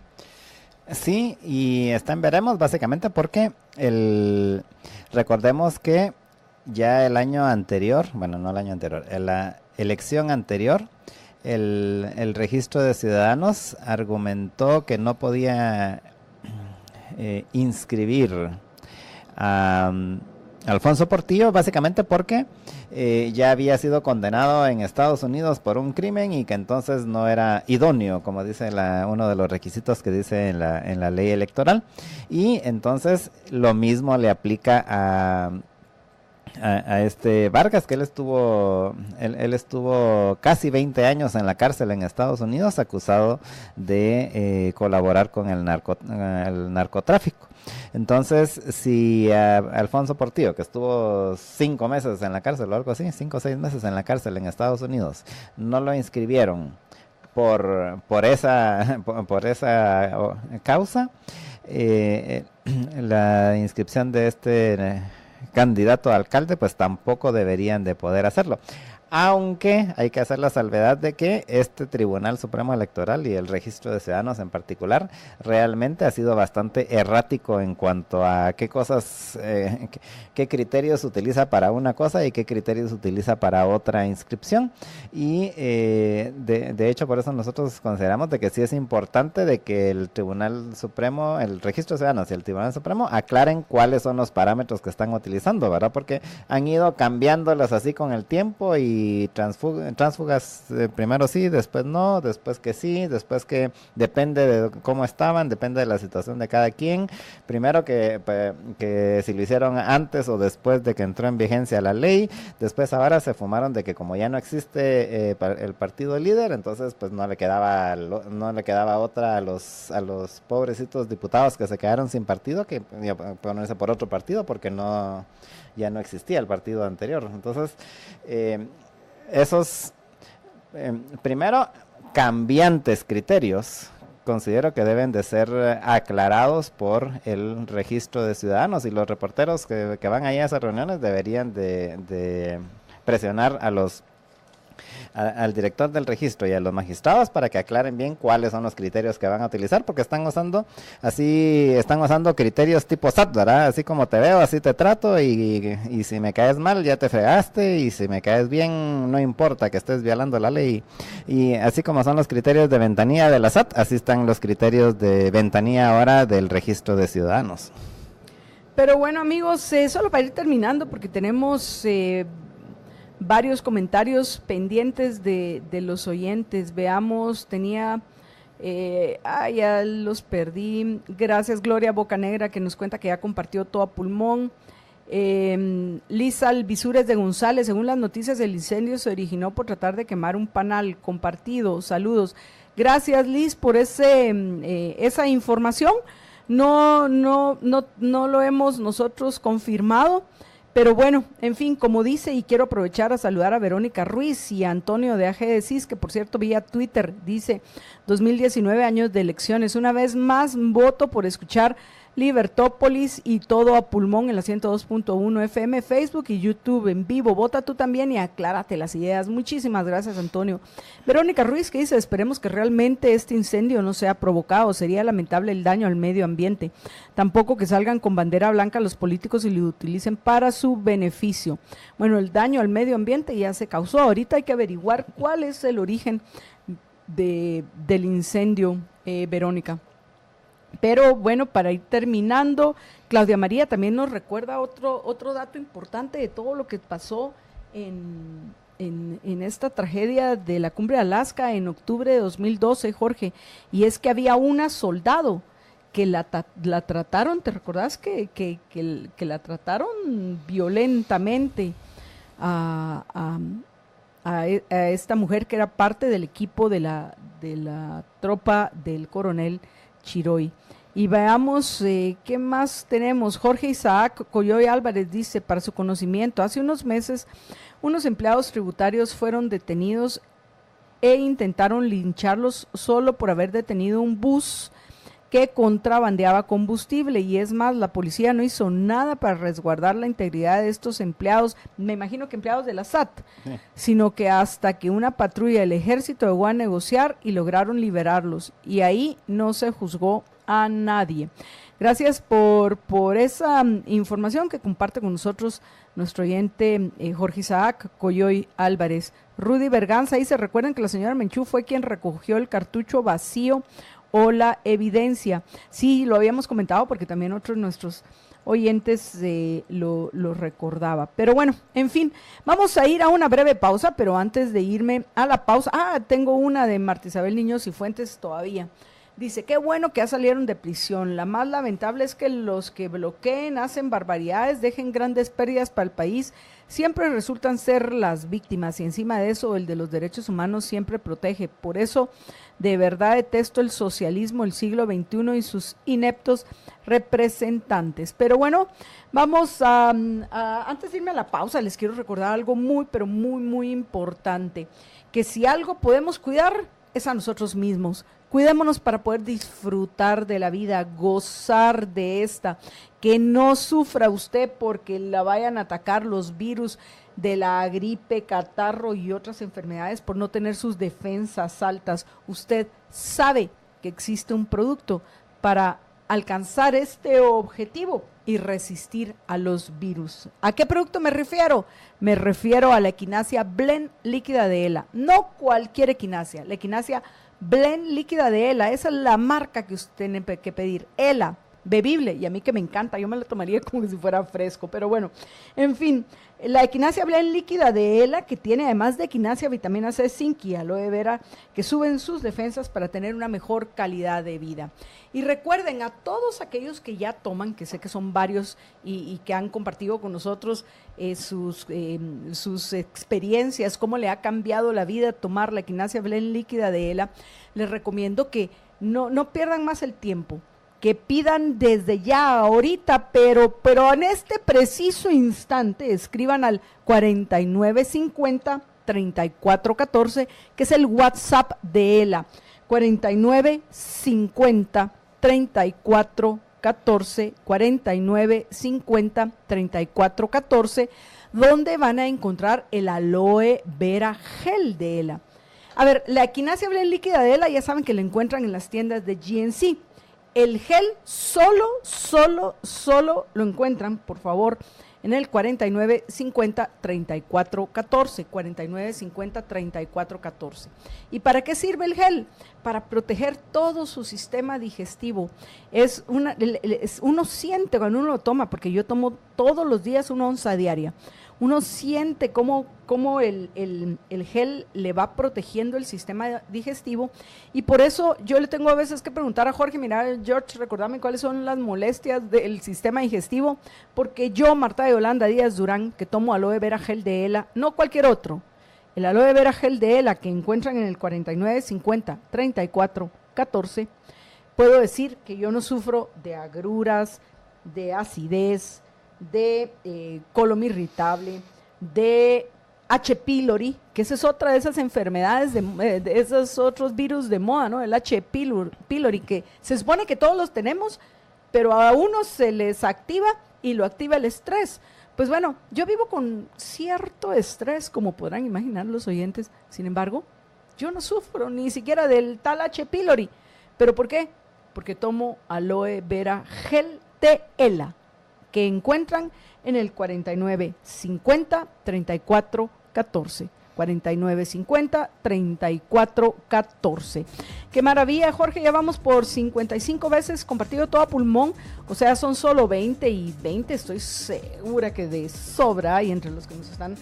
Sí, y está en veremos básicamente porque recordemos que ya el año anterior, bueno, no el año anterior, en la elección anterior, el registro de ciudadanos argumentó que no podía inscribir a Alfonso Portillo, básicamente porque ya había sido condenado en Estados Unidos por un crimen y que entonces no era idóneo, como dice uno de los requisitos que dice en la ley electoral. Y entonces lo mismo le aplica a este Vargas, que él estuvo casi 20 años en la cárcel en Estados Unidos, acusado de colaborar con el narcotráfico. Entonces, si Alfonso Portillo, que estuvo 5 meses en la cárcel o algo así, 5 o 6 meses en la cárcel en Estados Unidos, no lo inscribieron por esa causa, la inscripción de este candidato a alcalde, pues tampoco deberían de poder hacerlo. Aunque hay que hacer la salvedad de que este Tribunal Supremo Electoral y el Registro de Ciudadanos en particular realmente ha sido bastante errático en cuanto a qué cosas, qué criterios utiliza para una cosa y qué criterios utiliza para otra inscripción. Y de hecho por eso nosotros consideramos de que sí es importante de que el Tribunal Supremo, el Registro de Ciudadanos y el Tribunal Supremo aclaren cuáles son los parámetros que están utilizando, ¿verdad? Porque han ido cambiándolos así con el tiempo y tránsfugas primero sí, después no, después que sí, después que depende de cómo estaban, depende de la situación de cada quien. Primero que si lo hicieron antes o después de que entró en vigencia la ley, después ahora se fumaron de que como ya no existe el partido líder, entonces pues no le quedaba otra a los pobrecitos diputados que se quedaron sin partido que ponerse por otro partido porque ya no existía el partido anterior. Entonces esos primero cambiantes criterios considero que deben de ser aclarados por el Registro de Ciudadanos, y los reporteros que van ahí a esas reuniones deberían de presionar al director del registro y a los magistrados para que aclaren bien cuáles son los criterios que van a utilizar, porque están usando criterios tipo SAT, ¿verdad? Así como te veo, así te trato, y si me caes mal ya te fregaste, y si me caes bien no importa que estés violando la ley. Y así como son los criterios de ventanilla de la SAT, así están los criterios de ventanilla ahora del Registro de Ciudadanos. Pero bueno, amigos, solo para ir terminando, porque tenemos varios comentarios pendientes de los oyentes. Veamos, ya los perdí. Gracias, Gloria Bocanegra, que nos cuenta que ya compartió todo a pulmón. Lisa Alvisures de González, según las noticias, el incendio se originó por tratar de quemar un panal compartido. Saludos. Gracias, Liz, por esa información. No lo hemos nosotros confirmado. Pero bueno, en fin, como dice, y quiero aprovechar a saludar a Verónica Ruiz y a Antonio de AG de CIS, que por cierto vía Twitter dice 2019 años de elecciones. Una vez más voto por escuchar Libertópolis y todo a pulmón en la 102.1 FM, Facebook y YouTube en vivo. Vota tú también y aclárate las ideas. Muchísimas gracias, Antonio. Verónica Ruiz, que dice, esperemos que realmente este incendio no sea provocado. Sería lamentable el daño al medio ambiente. Tampoco que salgan con bandera blanca los políticos y lo utilicen para su beneficio. Bueno, el daño al medio ambiente ya se causó. Ahorita hay que averiguar cuál es el origen del incendio, Verónica. Pero bueno, para ir terminando, Claudia María también nos recuerda otro dato importante de todo lo que pasó en esta tragedia de la Cumbre de Alaska en octubre de 2012, Jorge, y es que había una soldado que la trataron, ¿te recordás que la trataron violentamente a esta mujer que era parte del equipo de la tropa del coronel Chiroy? Y veamos qué más tenemos. Jorge Isaac Coyoy Álvarez dice, para su conocimiento, hace unos meses unos empleados tributarios fueron detenidos e intentaron lincharlos solo por haber detenido un bus que contrabandeaba combustible, y es más, la policía no hizo nada para resguardar la integridad de estos empleados, me imagino que empleados de la SAT, sino que hasta que una patrulla del ejército llegó a negociar y lograron liberarlos, y ahí no se juzgó a nadie. Gracias por esa información que comparte con nosotros nuestro oyente Jorge Isaac Coyoy Álvarez. Rudy Berganza dice, recuerden que la señora Menchú fue quien recogió el cartucho vacío o la evidencia. Sí, lo habíamos comentado porque también otros de nuestros oyentes lo recordaba. Pero bueno, en fin, vamos a ir a una breve pausa, pero antes de irme a la pausa, tengo una de Marta Isabel Niños y Fuentes todavía. Dice, qué bueno que ya salieron de prisión. La más lamentable es que los que bloqueen, hacen barbaridades, dejen grandes pérdidas para el país, siempre resultan ser las víctimas, y encima de eso el de los derechos humanos siempre protege. Por eso de verdad detesto el socialismo del siglo XXI y sus ineptos representantes. Pero bueno, vamos antes de irme a la pausa, les quiero recordar algo muy, pero muy, muy importante, que si algo podemos cuidar es a nosotros mismos. Cuidémonos para poder disfrutar de la vida, gozar de esta, que no sufra usted porque la vayan a atacar los virus de la gripe, catarro y otras enfermedades por no tener sus defensas altas. Usted sabe que existe un producto para alcanzar este objetivo y resistir a los virus. ¿A qué producto me refiero? Me refiero a la equinacia Blend líquida de ELA, no cualquier equinacia, la equinacia Blend líquida de ELA, esa es la marca que usted tiene que pedir, ELA, bebible, y a mí que me encanta, yo me la tomaría como si fuera fresco, pero bueno, en fin, la equinacia Blend líquida de ELA, que tiene además de equinacia, vitamina C, zinc y aloe vera, que suben sus defensas para tener una mejor calidad de vida. Y recuerden a todos aquellos que ya toman, que sé que son varios y que han compartido con nosotros sus experiencias, cómo le ha cambiado la vida tomar la equinacia Blend líquida de ELA, les recomiendo que no pierdan más el tiempo, que pidan desde ya ahorita, pero en este preciso instante escriban al 4950-3414, que es el WhatsApp de ELA, 4950-3414, 4950-3414, donde van a encontrar el aloe vera gel de ELA. A ver, la equinacia Blend líquida de ELA ya saben que la encuentran en las tiendas de GNC. El gel solo lo encuentran, por favor, en el 4950-3414, 4950-3414. ¿Y para qué sirve el gel? Para proteger todo su sistema digestivo. Uno siente cuando uno lo toma, porque yo tomo todos los días 1 onza diaria, uno siente cómo el gel le va protegiendo el sistema digestivo, y por eso yo le tengo a veces que preguntar a Jorge, mira, George, recordame cuáles son las molestias del sistema digestivo, porque yo, Marta Yolanda Díaz Durán, que tomo aloe vera gel de ELA, no cualquier otro, el aloe vera gel de ELA que encuentran en el 4950-3414, puedo decir que yo no sufro de agruras, de acidez, de colon irritable, de H. pylori, que esa es otra de esas enfermedades, de esos otros virus de moda, ¿no? El H. pylori, que se supone que todos los tenemos, pero a unos se les activa y lo activa el estrés. Pues bueno, yo vivo con cierto estrés, como podrán imaginar los oyentes, sin embargo, yo no sufro ni siquiera del tal H. pylori. ¿Pero por qué? Porque tomo aloe vera gel de ELA, que encuentran en el 4950-3414, 4950-3414. Qué maravilla, Jorge, ya vamos por 55 veces compartido todo a pulmón, o sea, son solo 20 y 20, estoy segura que de sobra hay entre los que nos están,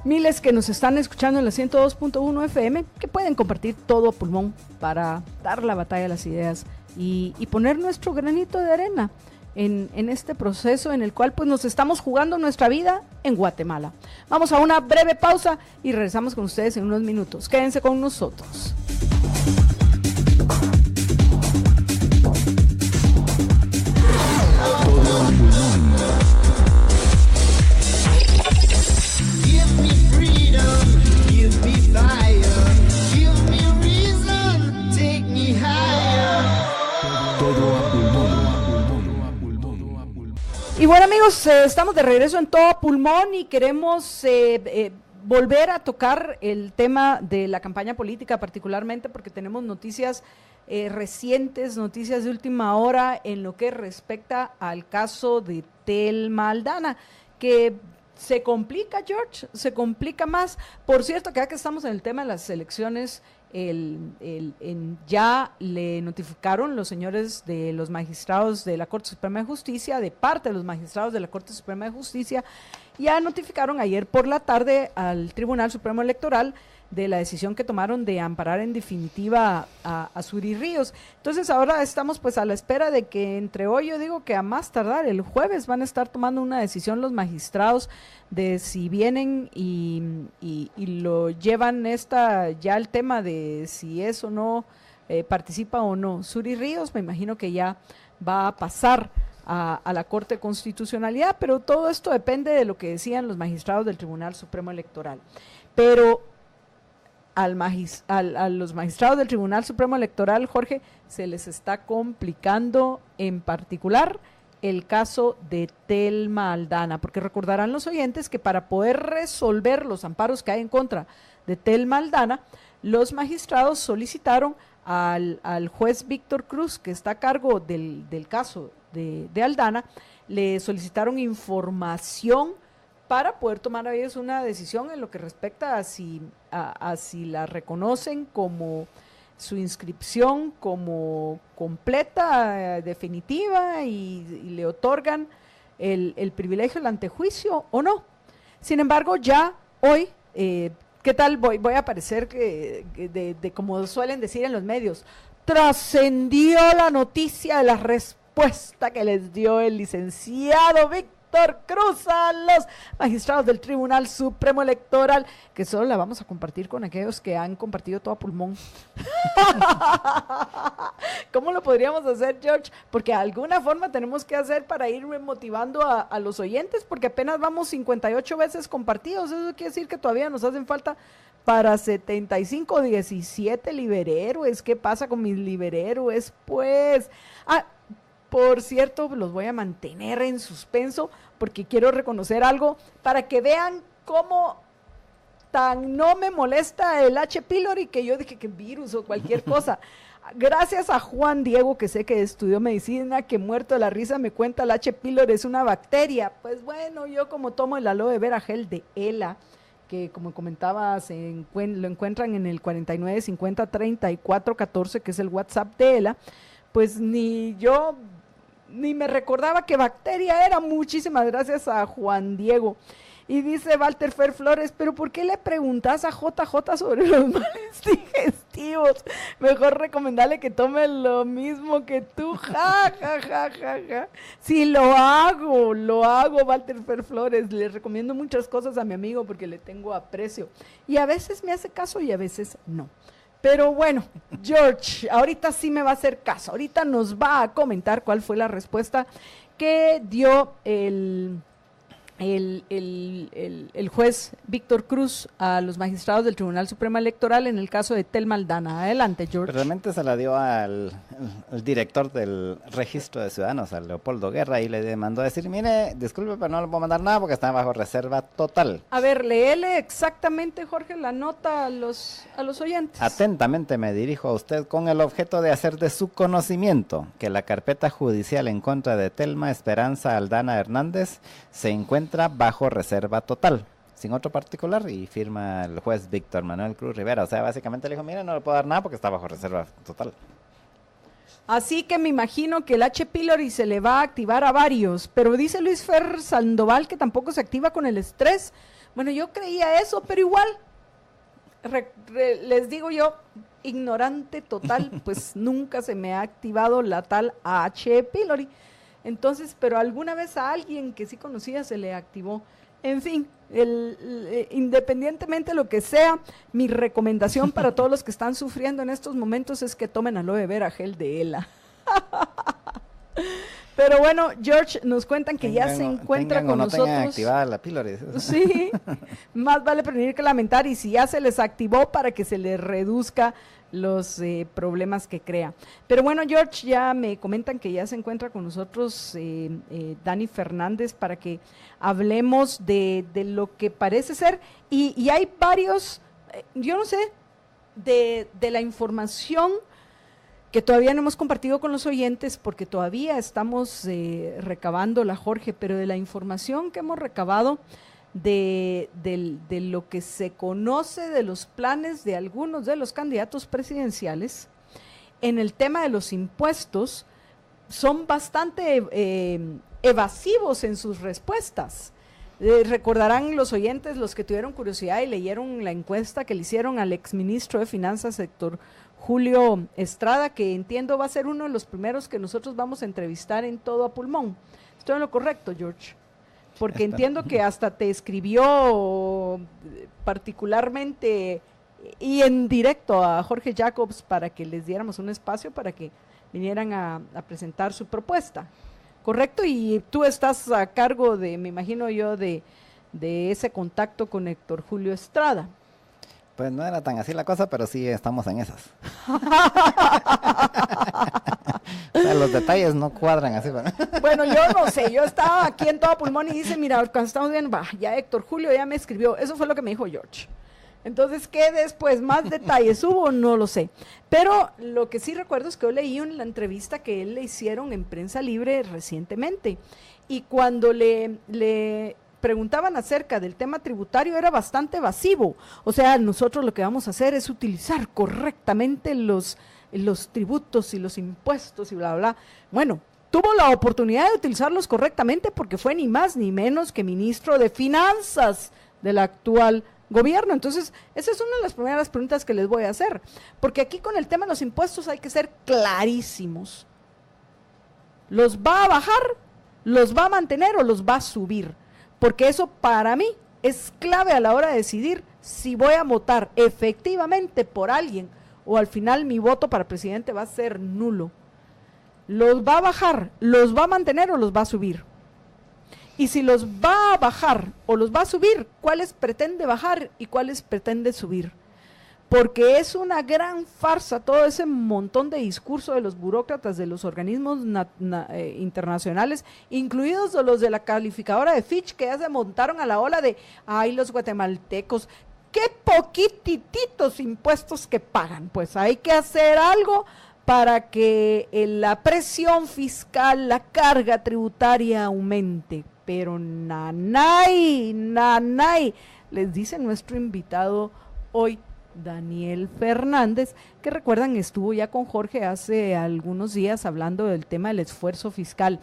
miles que nos están escuchando en la 102.1 FM, que pueden compartir todo a pulmón para dar la batalla a las ideas y poner nuestro granito de arena en este proceso en el cual pues nos estamos jugando nuestra vida en Guatemala. Vamos a una breve pausa y regresamos con ustedes en unos minutos. Quédense con nosotros. Y bueno, amigos, estamos de regreso en todo pulmón y queremos volver a tocar el tema de la campaña política, particularmente porque tenemos noticias recientes, noticias de última hora en lo que respecta al caso de Thelma Aldana, que se complica, George, se complica más. Por cierto, que ya que estamos en el tema de las elecciones, ya le notificaron los señores de los magistrados de la Corte Suprema de Justicia, de parte de los magistrados de la Corte Suprema de Justicia, ya notificaron ayer por la tarde al Tribunal Supremo Electoral de la decisión que tomaron de amparar en definitiva a Suri Ríos. Entonces ahora estamos pues a la espera de que entre hoy, yo digo que a más tardar el jueves, van a estar tomando una decisión los magistrados de si vienen y lo llevan ya el tema de si es o no, participa o no Suri Ríos. Me imagino que ya va a pasar a la Corte de Constitucionalidad, pero todo esto depende de lo que decían los magistrados del Tribunal Supremo Electoral. Pero a los magistrados del Tribunal Supremo Electoral, Jorge, se les está complicando en particular el caso de Telma Aldana, porque recordarán los oyentes que para poder resolver los amparos que hay en contra de Telma Aldana, los magistrados solicitaron al juez Víctor Cruz, que está a cargo del caso de Aldana, le solicitaron información para poder tomar a ellos una decisión en lo que respecta a si la reconocen como su inscripción como completa, definitiva, y le otorgan el privilegio del antejuicio o no. Sin embargo, ya hoy, ¿qué tal? Voy a aparecer de como suelen decir en los medios, trascendió la noticia de la respuesta que les dio el licenciado Víctor Cruz a los magistrados del Tribunal Supremo Electoral, que solo la vamos a compartir con aquellos que han compartido todo a pulmón. ¿Cómo lo podríamos hacer, George? Porque de alguna forma tenemos que hacer para ir motivando a los oyentes, porque apenas vamos 58 veces compartidos. Eso quiere decir que todavía nos hacen falta para 75, 17 liberhéroes. ¿Qué pasa con mis liberhéroes? Pues... por cierto, los voy a mantener en suspenso porque quiero reconocer algo para que vean cómo tan no me molesta el H. pylori que yo dije que virus o cualquier cosa. Gracias a Juan Diego, que sé que estudió medicina, que muerto de la risa me cuenta el H. pylori es una bacteria. Pues bueno, yo como tomo el aloe vera gel de ELA, que como comentaba lo encuentran en el 49 50 34 14, que es el WhatsApp de ELA, pues ni me recordaba qué bacteria era. Muchísimas gracias a Juan Diego. Y dice Walter Fer Flores, pero ¿por qué le preguntas a JJ sobre los males digestivos? Mejor recomendarle que tome lo mismo que tú. Ja, ja, ja, ja, ja. Sí, lo hago, Walter Fer Flores. Le recomiendo muchas cosas a mi amigo porque le tengo aprecio. Y a veces me hace caso y a veces no. Pero bueno, George, ahorita sí me va a hacer caso. Ahorita nos va a comentar cuál fue la respuesta que dio el juez Víctor Cruz a los magistrados del Tribunal Supremo Electoral en el caso de Telma Aldana. Adelante, George. Realmente se la dio al director del Registro de Ciudadanos, a Leopoldo Guerra, y le mandó a decir, mire, disculpe, pero no le puedo mandar nada porque está bajo reserva total. A ver, léele exactamente, Jorge, la nota a los oyentes. Atentamente me dirijo a usted con el objeto de hacer de su conocimiento que la carpeta judicial en contra de Telma Esperanza Aldana Hernández se encuentra bajo reserva total, sin otro particular, y firma el juez Víctor Manuel Cruz Rivera. O sea, básicamente le dijo, mira, no le puedo dar nada porque está bajo reserva total. Así que me imagino que el H. pylori se le va a activar a varios, pero dice Luis Fer Sandoval que tampoco se activa con el estrés. Bueno, yo creía eso, pero igual, les digo yo, ignorante total, pues nunca se me ha activado la tal H. pylori. Entonces, pero alguna vez a alguien que sí conocía se le activó. En fin, independientemente de lo que sea, mi recomendación para todos los que están sufriendo en estos momentos es que tomen aloe vera gel de ELA. Pero bueno, George, nos cuentan que ya se encuentra con nosotros. Tengan activada la pylori. Sí, más vale prevenir que lamentar, y si ya se les activó, para que se les reduzca los problemas que crea. Pero bueno, George, ya me comentan que ya se encuentra con nosotros Dani Fernández para que hablemos de lo que parece ser, y hay varios, yo no sé, de la información que todavía no hemos compartido con los oyentes porque todavía estamos recabándola, Jorge, pero de la información que hemos recabado de lo que se conoce de los planes de algunos de los candidatos presidenciales en el tema de los impuestos, son bastante evasivos en sus respuestas. Recordarán los oyentes, los que tuvieron curiosidad y leyeron la encuesta que le hicieron al exministro de Finanzas, Héctor Julio Estrada, que entiendo va a ser uno de los primeros que nosotros vamos a entrevistar en Todo a Pulmón. ¿Estoy en lo correcto, George? Porque entiendo que hasta te escribió particularmente y en directo a Jorge Jacobs para que les diéramos un espacio para que vinieran a presentar su propuesta. ¿Correcto? Y tú estás a cargo de, me imagino yo, de ese contacto con Héctor Julio Estrada. Pues no era tan así la cosa, pero sí estamos en esas. O sea, los detalles no cuadran así. Bueno, yo no sé, yo estaba aquí en todo pulmón y dice, mira, cuando estamos viendo, ya Héctor Julio ya me escribió, eso fue lo que me dijo George. Entonces, ¿qué después? ¿Más detalles hubo? No lo sé. Pero lo que sí recuerdo es que yo leí en la entrevista que él le hicieron en Prensa Libre recientemente, y cuando le preguntaban acerca del tema tributario era bastante evasivo. O sea, nosotros lo que vamos a hacer es utilizar correctamente los tributos y los impuestos y bla, bla. Bueno, tuvo la oportunidad de utilizarlos correctamente porque fue ni más ni menos que ministro de Finanzas del actual gobierno. Entonces, esa es una de las primeras preguntas que les voy a hacer, porque aquí con el tema de los impuestos hay que ser clarísimos. ¿Los va a bajar, los va a mantener o los va a subir? Porque eso para mí es clave a la hora de decidir si voy a votar efectivamente por alguien o al final mi voto para presidente va a ser nulo. ¿Los va a bajar, los va a mantener o los va a subir? Y si los va a bajar o los va a subir, ¿cuáles pretende bajar y cuáles pretende subir? Porque es una gran farsa todo ese montón de discurso de los burócratas de los organismos internacionales, incluidos los de la calificadora de Fitch, que ya se montaron a la ola de, ay, los guatemaltecos, qué poquititos impuestos que pagan. Pues hay que hacer algo para que la presión fiscal, la carga tributaria aumente. Pero nanay, les dice nuestro invitado hoy, Daniel Fernández, que recuerdan estuvo ya con Jorge hace algunos días hablando del tema del esfuerzo fiscal.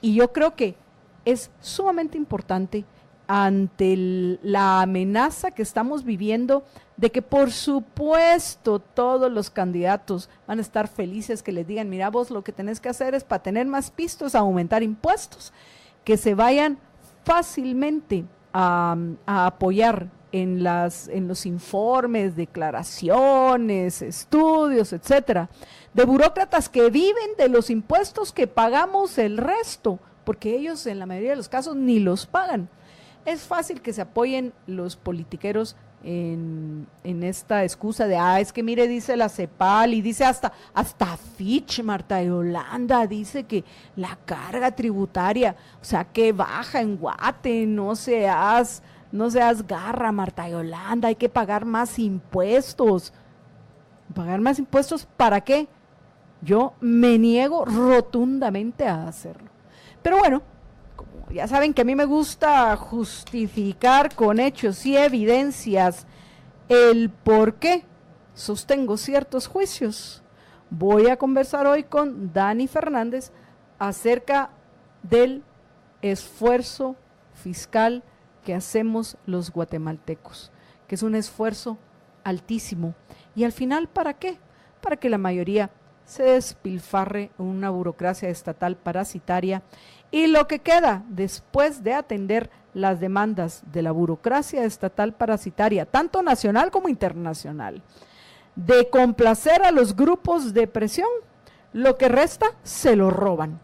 Y yo creo que es sumamente importante ante la amenaza que estamos viviendo de que por supuesto todos los candidatos van a estar felices que les digan, mira vos lo que tenés que hacer es para tener más pistos, aumentar impuestos, que se vayan fácilmente a apoyar en los informes, declaraciones, estudios, etcétera, de burócratas que viven de los impuestos que pagamos el resto, porque ellos en la mayoría de los casos ni los pagan. Es fácil que se apoyen los politiqueros en esta excusa de, es que mire, dice la CEPAL y dice hasta Fitch, Marta Yolanda, dice que la carga tributaria, o sea, que baja en Guate, no seas garra, Marta Yolanda, hay que pagar más impuestos. ¿Pagar más impuestos para qué? Yo me niego rotundamente a hacerlo. Pero bueno, ya saben que a mí me gusta justificar con hechos y evidencias el por qué sostengo ciertos juicios. Voy a conversar hoy con Dani Fernández acerca del esfuerzo fiscal que hacemos los guatemaltecos, que es un esfuerzo altísimo. Y al final, ¿para qué? Para que la mayoría se despilfarre en una burocracia estatal parasitaria. Y lo que queda después de atender las demandas de la burocracia estatal parasitaria, tanto nacional como internacional, de complacer a los grupos de presión, lo que resta se lo roban.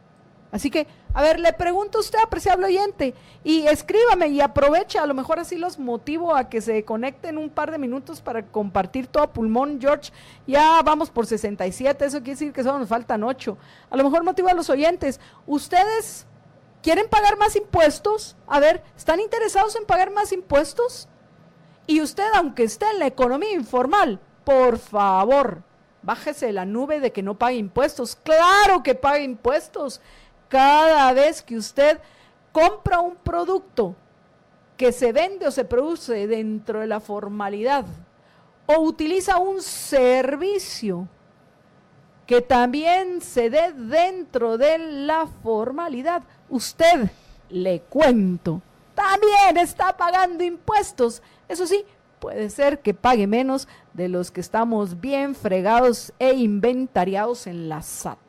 Así que, a ver, le pregunto a usted, apreciable oyente, y escríbame y aprovecha, a lo mejor así los motivo a que se conecten un par de minutos para compartir todo pulmón. George, ya vamos por 67, eso quiere decir que solo nos faltan 8. A lo mejor motiva a los oyentes. ¿Ustedes quieren pagar más impuestos? A ver, ¿están interesados en pagar más impuestos? Y usted, aunque esté en la economía informal, por favor, bájese de la nube de que no pague impuestos. ¡Claro que pague impuestos! Cada vez que usted compra un producto que se vende o se produce dentro de la formalidad o utiliza un servicio que también se dé dentro de la formalidad, usted, le cuento, también está pagando impuestos. Eso sí, puede ser que pague menos de los que estamos bien fregados e inventariados en la SAT.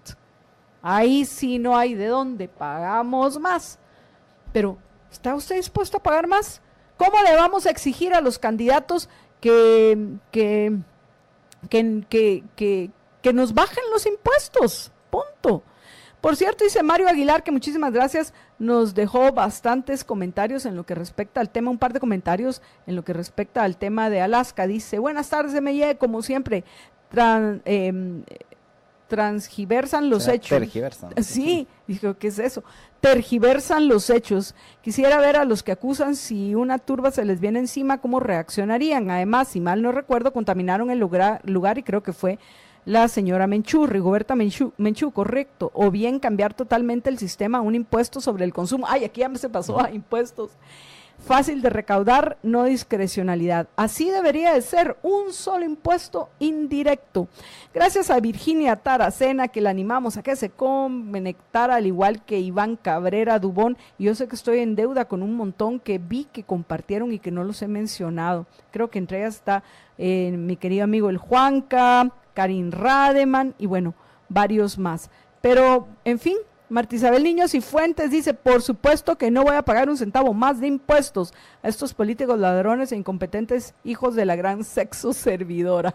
Ahí sí no hay de dónde, pagamos más. Pero, ¿está usted dispuesto a pagar más? ¿Cómo le vamos a exigir a los candidatos que nos bajen los impuestos? Punto. Por cierto, dice Mario Aguilar, que muchísimas gracias, nos dejó bastantes comentarios en lo que respecta al tema, un par de comentarios en lo que respecta al tema de Alaska. Dice, buenas tardes, MY, como siempre, transgiversan los hechos. Tergiversan. Sí, dijo, ¿qué es eso? Tergiversan los hechos. Quisiera ver a los que acusan si una turba se les viene encima, cómo reaccionarían. Además, si mal no recuerdo, contaminaron el lugar y creo que fue la señora Menchú, Rigoberta Menchú, correcto. O bien cambiar totalmente el sistema a un impuesto sobre el consumo. Ay, aquí ya se pasó a impuestos. Fácil de recaudar, no discrecionalidad. Así debería de ser, un solo impuesto indirecto. Gracias a Virginia Taracena, que la animamos a que se conectara, al igual que Iván Cabrera Dubón. Y yo sé que estoy en deuda con un montón que vi que compartieron y que no los he mencionado. Creo que entre ellas está mi querido amigo el Juanca, Karin Rademan y bueno, varios más. Pero, en fin, Marta Isabel Niños y Fuentes dice, por supuesto que no voy a pagar un centavo más de impuestos a estos políticos ladrones e incompetentes hijos de la gran sexo servidora.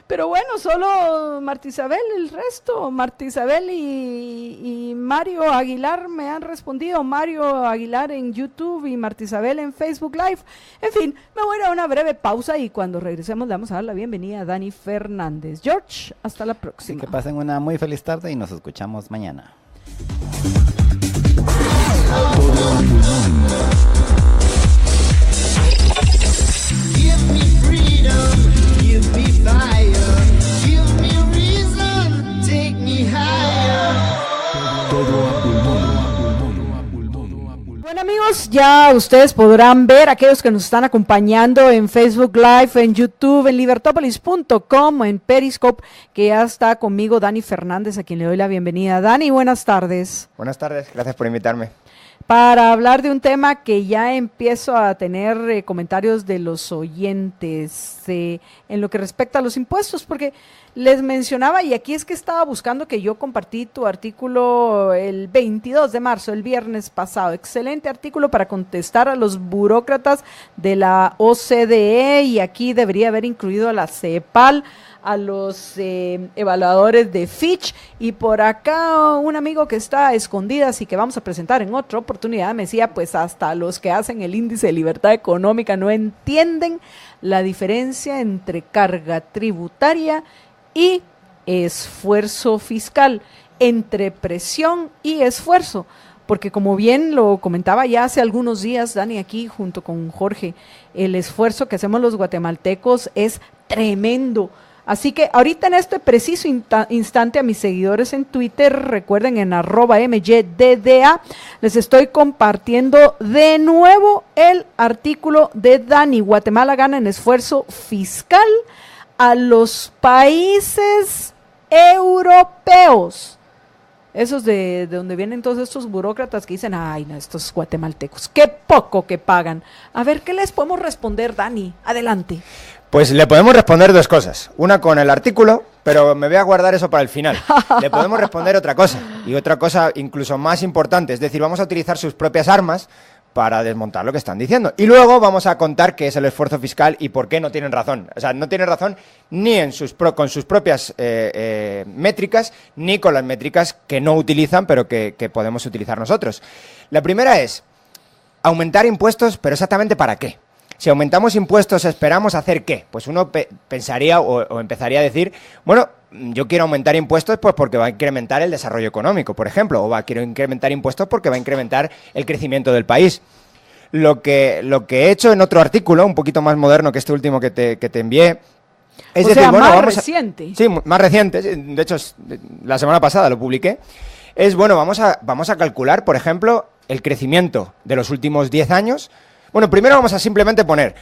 Pero bueno, solo Marta Isabel, el resto, Marta Isabel y Mario Aguilar me han respondido, Mario Aguilar en YouTube y Marta Isabel en Facebook Live. En fin, me voy a ir a una breve pausa y cuando regresemos le vamos a dar la bienvenida a Dani Fernández. George, hasta la próxima. Sí, que pasen una muy feliz tarde y nos escuchamos mañana. Give me freedom, give me fire, give me reason, take me higher. Bueno amigos, ya ustedes podrán ver, aquellos que nos están acompañando en Facebook Live, en YouTube, en libertopolis.com, en Periscope, que ya está conmigo Dani Fernández, a quien le doy la bienvenida. Dani, buenas tardes. Buenas tardes, gracias por invitarme. Para hablar de un tema que ya empiezo a tener comentarios de los oyentes en lo que respecta a los impuestos, porque les mencionaba, y aquí es que estaba buscando que yo compartí tu artículo el 22 de marzo, el viernes pasado, excelente artículo para contestar a los burócratas de la OCDE, y aquí debería haber incluido a la CEPAL, a los evaluadores de Fitch, y por acá un amigo que está a escondidas y que vamos a presentar en otra oportunidad me decía, pues hasta los que hacen el índice de libertad económica no entienden la diferencia entre carga tributaria y esfuerzo fiscal, entre presión y esfuerzo, porque como bien lo comentaba ya hace algunos días Dani aquí junto con Jorge, el esfuerzo que hacemos los guatemaltecos es tremendo. Así que ahorita en este preciso instante a mis seguidores en Twitter, recuerden en @MYDDA, les estoy compartiendo de nuevo el artículo de Dani. Guatemala gana en esfuerzo fiscal a los países europeos. Esos de donde vienen todos estos burócratas que dicen, ay, no, estos guatemaltecos, qué poco que pagan. A ver, ¿qué les podemos responder, Dani? Adelante. Pues le podemos responder dos cosas. Una con el artículo, pero me voy a guardar eso para el final. Le podemos responder otra cosa, y otra cosa incluso más importante. Es decir, vamos a utilizar sus propias armas para desmontar lo que están diciendo. Y luego vamos a contar qué es el esfuerzo fiscal y por qué no tienen razón. O sea, no tienen razón ni con sus propias métricas, ni con las métricas que no utilizan, pero que podemos utilizar nosotros. La primera es aumentar impuestos, pero ¿exactamente para qué? Si aumentamos impuestos, ¿esperamos hacer qué? Pues uno pensaría o empezaría a decir, bueno, yo quiero aumentar impuestos pues porque va a incrementar el desarrollo económico, por ejemplo, o quiero incrementar impuestos porque va a incrementar el crecimiento del país. Lo que he hecho en otro artículo, un poquito más moderno que este último que te envié, es o decir, sea, bueno, más vamos reciente. Sí, más reciente, de hecho la semana pasada lo publiqué. Es bueno, vamos a calcular, por ejemplo, el crecimiento de los últimos 10 años. Bueno, primero vamos a simplemente poner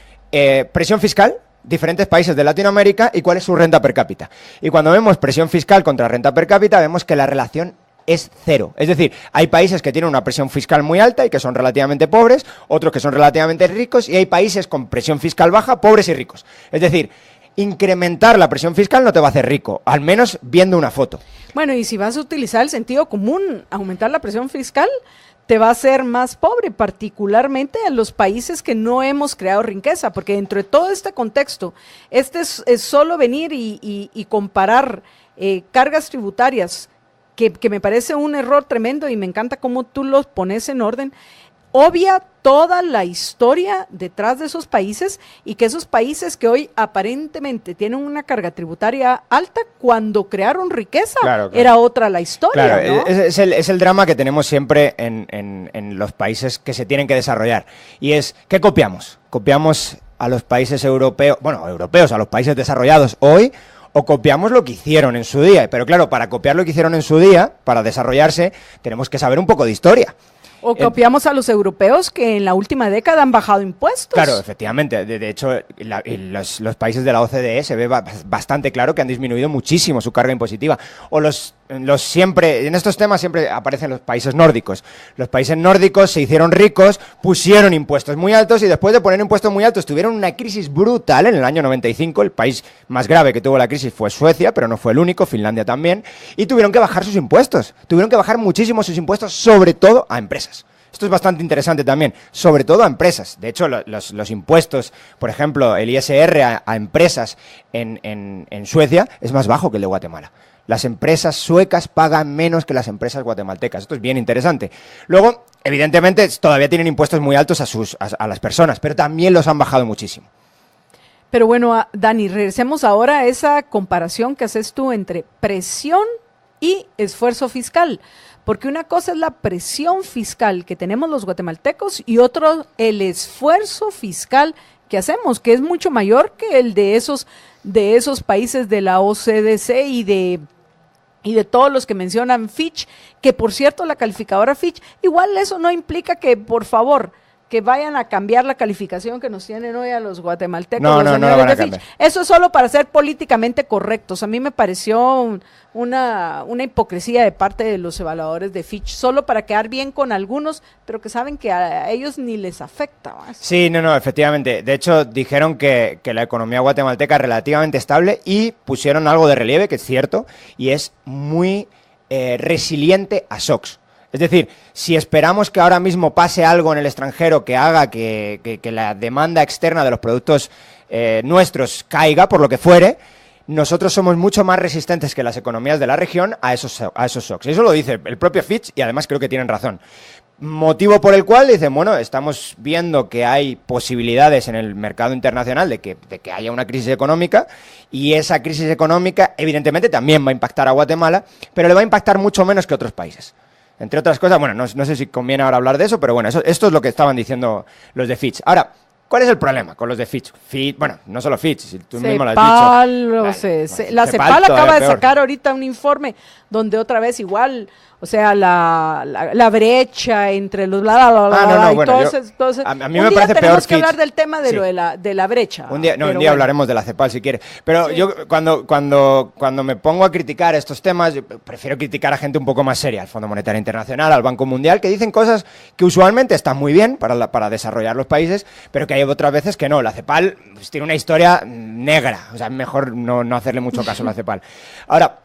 presión fiscal, diferentes países de Latinoamérica y cuál es su renta per cápita. Y cuando vemos presión fiscal contra renta per cápita, vemos que la relación es cero. Es decir, hay países que tienen una presión fiscal muy alta y que son relativamente pobres, otros que son relativamente ricos, y hay países con presión fiscal baja, pobres y ricos. Es decir, incrementar la presión fiscal no te va a hacer rico, al menos viendo una foto. Bueno, y si vas a utilizar el sentido común, aumentar la presión fiscal te va a hacer más pobre, particularmente en los países que no hemos creado riqueza, porque dentro de todo este contexto, es solo venir y comparar cargas tributarias que me parece un error tremendo y me encanta cómo tú los pones en orden, obvia toda la historia detrás de esos países y que esos países que hoy aparentemente tienen una carga tributaria alta, cuando crearon riqueza, Claro. era otra la historia, Claro, ¿no? es el drama que tenemos siempre en los países que se tienen que desarrollar. Y es, ¿qué copiamos? ¿Copiamos a los países europeos, a los países desarrollados hoy, o copiamos lo que hicieron en su día? Pero claro, para copiar lo que hicieron en su día, para desarrollarse, tenemos que saber un poco de historia. O copiamos a los europeos que en la última década han bajado impuestos. Claro, efectivamente. De hecho, los países de la OCDE se ve bastante claro que han disminuido muchísimo su carga impositiva. O en estos temas siempre aparecen los países nórdicos. Los países nórdicos se hicieron ricos, pusieron impuestos muy altos y después de poner impuestos muy altos tuvieron una crisis brutal en el año 95. El país más grave que tuvo la crisis fue Suecia, pero no fue el único, Finlandia también. Y tuvieron que bajar sus impuestos. Tuvieron que bajar muchísimo sus impuestos, sobre todo a empresas. Esto es bastante interesante también, sobre todo a empresas. De hecho, los impuestos, por ejemplo, el ISR a empresas en Suecia es más bajo que el de Guatemala. Las empresas suecas pagan menos que las empresas guatemaltecas. Esto es bien interesante. Luego, evidentemente, todavía tienen impuestos muy altos a las personas, pero también los han bajado muchísimo. Pero bueno, Dani, regresemos ahora a esa comparación que haces tú entre presión y esfuerzo fiscal. Porque una cosa es la presión fiscal que tenemos los guatemaltecos y otro el esfuerzo fiscal que hacemos, que es mucho mayor que el de esos países de la OCDE y de todos los que mencionan Fitch, que por cierto la calificadora Fitch, igual eso no implica que por favor que vayan a cambiar la calificación que nos tienen hoy a los guatemaltecos. No los la señores van a de Fitch. cambiar. Eso es solo para ser políticamente correctos. A mí me pareció una hipocresía de parte de los evaluadores de Fitch, solo para quedar bien con algunos, pero que saben que a ellos ni les afecta más. Sí, efectivamente. De hecho, dijeron que la economía guatemalteca es relativamente estable y pusieron algo de relieve, que es cierto, y es muy resiliente a shocks. Es decir, si esperamos que ahora mismo pase algo en el extranjero que haga que la demanda externa de los productos nuestros caiga, por lo que fuere, nosotros somos mucho más resistentes que las economías de la región a esos shocks. Eso lo dice el propio Fitch y además creo que tienen razón. Motivo por el cual dicen, bueno, estamos viendo que hay posibilidades en el mercado internacional de que haya una crisis económica y esa crisis económica evidentemente también va a impactar a Guatemala, pero le va a impactar mucho menos que otros países. Entre otras cosas, bueno, no sé si conviene ahora hablar de eso, pero bueno, esto es lo que estaban diciendo los de Fitch. Ahora, ¿cuál es el problema con los de Fitch? Bueno, no solo Fitch, si tú mismo lo has dicho. La CEPAL acaba de sacar ahorita un informe donde otra vez igual, o sea, la brecha entre los a mí me parece peor tenemos que Fitch. hablar del tema de Sí. lo de la brecha. Un día hablaremos de la CEPAL si quieres. Pero Sí. yo cuando me pongo a criticar estos temas, yo prefiero criticar a gente un poco más seria, al Fondo Monetario Internacional, al Banco Mundial, que dicen cosas que usualmente están muy bien para desarrollar los países, pero que hay otras veces que no. La CEPAL pues, tiene una historia negra, o sea, mejor no hacerle mucho caso a la CEPAL. Ahora,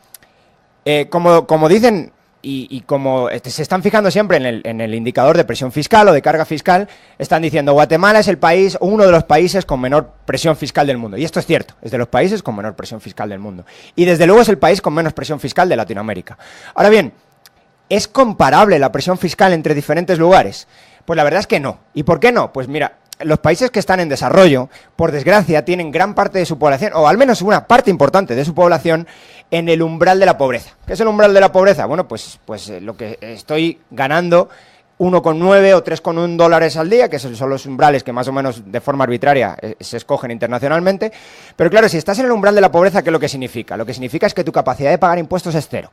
como dicen y como se están fijando siempre en el indicador de presión fiscal o de carga fiscal, están diciendo Guatemala es el país, uno de los países con menor presión fiscal del mundo. Y esto es cierto, es de los países con menor presión fiscal del mundo. Y desde luego es el país con menos presión fiscal de Latinoamérica. Ahora bien, ¿es comparable la presión fiscal entre diferentes lugares? Pues la verdad es que no. ¿Y por qué no? Pues mira, los países que están en desarrollo, por desgracia, tienen gran parte de su población, o al menos una parte importante de su población, en el umbral de la pobreza. ¿Qué es el umbral de la pobreza? Bueno, pues lo que estoy ganando 1,9 o 3,1 dólares al día, que son los umbrales que más o menos de forma arbitraria se escogen internacionalmente. Pero claro, si estás en el umbral de la pobreza, ¿qué es lo que significa? Lo que significa es que tu capacidad de pagar impuestos es cero.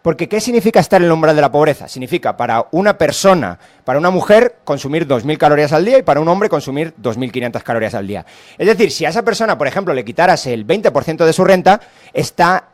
Porque ¿qué significa estar en el umbral de la pobreza? Significa para una persona, para una mujer, consumir 2.000 calorías al día y para un hombre consumir 2.500 calorías al día. Es decir, si a esa persona, por ejemplo, le quitaras el 20% de su renta, está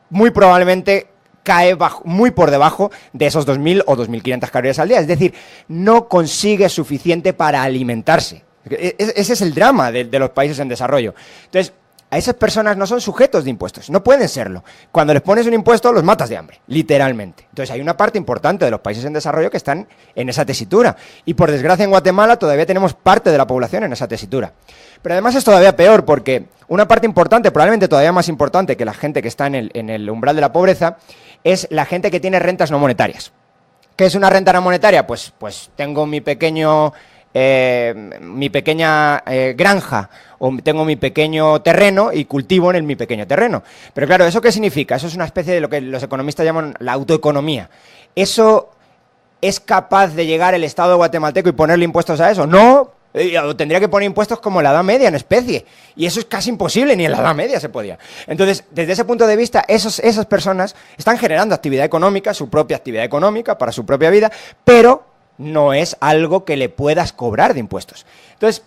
muy probablemente cae muy por debajo de esos 2.000 o 2.500 calorías al día. Es decir, no consigue suficiente para alimentarse. Ese es el drama de los países en desarrollo. Entonces, a esas personas no son sujetos de impuestos, no pueden serlo. Cuando les pones un impuesto, los matas de hambre, literalmente. Entonces hay una parte importante de los países en desarrollo que están en esa tesitura. Y por desgracia en Guatemala todavía tenemos parte de la población en esa tesitura. Pero además es todavía peor porque una parte importante, probablemente todavía más importante que la gente que está en el umbral de la pobreza, es la gente que tiene rentas no monetarias. ¿Qué es una renta no monetaria? Pues tengo mi pequeña granja, o tengo mi pequeño terreno y cultivo en mi pequeño terreno. Pero claro, ¿eso qué significa? Eso es una especie de lo que los economistas llaman la autoeconomía. ¿Eso es capaz de llegar el Estado guatemalteco y ponerle impuestos a eso? No. Tendría que poner impuestos como en la Edad Media en especie, y eso es casi imposible, ni en la Edad Media se podía. Entonces, desde ese punto de vista, esas personas están generando actividad económica, su propia actividad económica para su propia vida, pero no es algo que le puedas cobrar de impuestos. Entonces,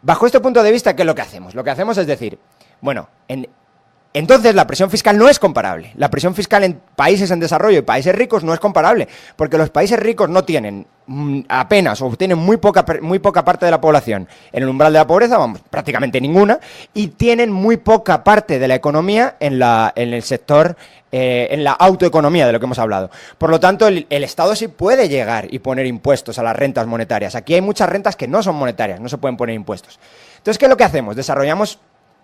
bajo este punto de vista, ¿qué es lo que hacemos? Lo que hacemos es decir, bueno, entonces la presión fiscal no es comparable. La presión fiscal en países en desarrollo y países ricos no es comparable, porque los países ricos no tienen apenas o tienen muy poca parte de la población en el umbral de la pobreza, vamos, prácticamente ninguna, y tienen muy poca parte de la economía en el sector, en la autoeconomía de lo que hemos hablado. Por lo tanto, el Estado sí puede llegar y poner impuestos a las rentas monetarias. Aquí hay muchas rentas que no son monetarias, no se pueden poner impuestos. Entonces, ¿qué es lo que hacemos? Desarrollamos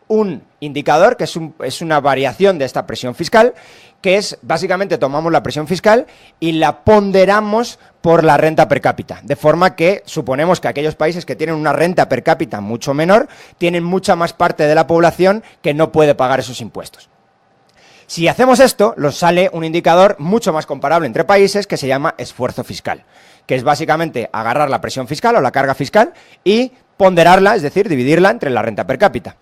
un indicador que es una variación de esta presión fiscal, que es básicamente tomamos la presión fiscal y la ponderamos por la renta per cápita, de forma que suponemos que aquellos países que tienen una renta per cápita mucho menor tienen mucha más parte de la población que no puede pagar esos impuestos. Si hacemos esto, nos sale un indicador mucho más comparable entre países que se llama esfuerzo fiscal, que es básicamente agarrar la presión fiscal o la carga fiscal y ponderarla, es decir, dividirla entre la renta per cápita.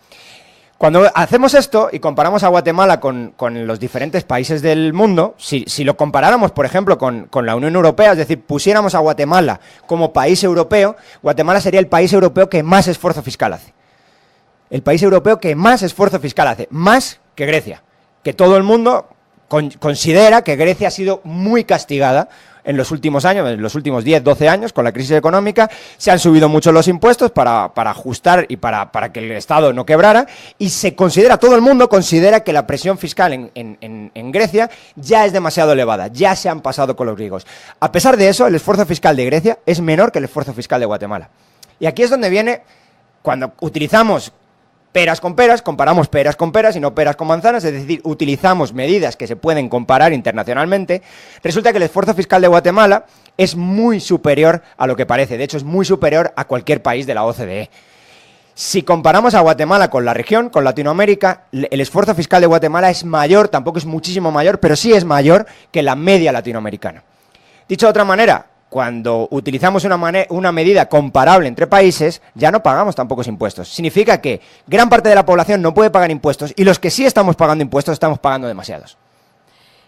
Cuando hacemos esto y comparamos a Guatemala con los diferentes países del mundo, si lo comparáramos, por ejemplo, con la Unión Europea, es decir, pusiéramos a Guatemala como país europeo, Guatemala sería el país europeo que más esfuerzo fiscal hace. El país europeo que más esfuerzo fiscal hace, más que Grecia, que todo el mundo considera que Grecia ha sido muy castigada en los últimos años, en los últimos 10, 12 años, con la crisis económica. Se han subido mucho los impuestos para ajustar y para que el Estado no quebrara, y todo el mundo considera que la presión fiscal en Grecia ya es demasiado elevada, ya se han pasado con los griegos. A pesar de eso, el esfuerzo fiscal de Grecia es menor que el esfuerzo fiscal de Guatemala. Y aquí es donde viene, cuando utilizamos peras con peras, comparamos peras con peras y no peras con manzanas, es decir, utilizamos medidas que se pueden comparar internacionalmente. Resulta que el esfuerzo fiscal de Guatemala es muy superior a lo que parece, de hecho es muy superior a cualquier país de la OCDE. Si comparamos a Guatemala con la región, con Latinoamérica, el esfuerzo fiscal de Guatemala es mayor, tampoco es muchísimo mayor, pero sí es mayor que la media latinoamericana. Dicho de otra manera, cuando utilizamos una medida comparable entre países, ya no pagamos tan pocos impuestos. Significa que gran parte de la población no puede pagar impuestos, y los que sí estamos pagando impuestos estamos pagando demasiados.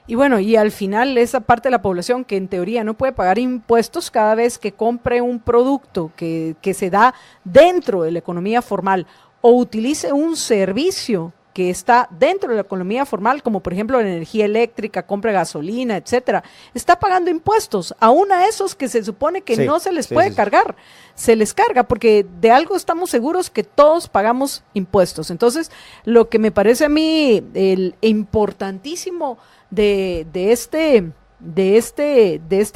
Y bueno, y al final esa parte de la población que en teoría no puede pagar impuestos, cada vez que compre un producto que se da dentro de la economía formal o utilice un servicio que está dentro de la economía formal, como por ejemplo la energía eléctrica, compra gasolina, etcétera, está pagando impuestos, aún a esos que se supone que no se les puede cargar, se les carga, porque de algo estamos seguros que todos pagamos impuestos. Entonces, lo que me parece a mí el importantísimo de esta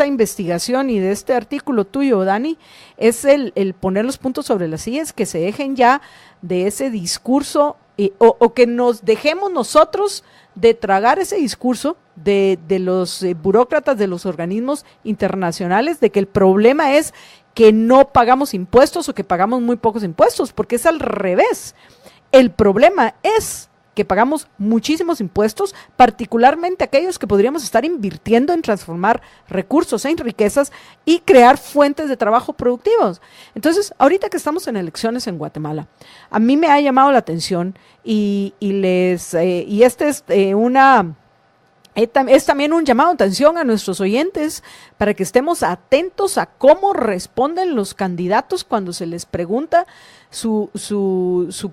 investigación y de este artículo tuyo, Dani, es el poner los puntos sobre las sillas, que se dejen ya de ese discurso, o que nos dejemos nosotros de tragar ese discurso de los burócratas de los organismos internacionales, de que el problema es que no pagamos impuestos o que pagamos muy pocos impuestos, porque es al revés. El problema es que pagamos muchísimos impuestos, particularmente aquellos que podríamos estar invirtiendo en transformar recursos en riquezas y crear fuentes de trabajo productivos. Entonces, ahorita que estamos en elecciones en Guatemala, a mí me ha llamado la atención y este es es también un llamado de atención a nuestros oyentes para que estemos atentos a cómo responden los candidatos cuando se les pregunta su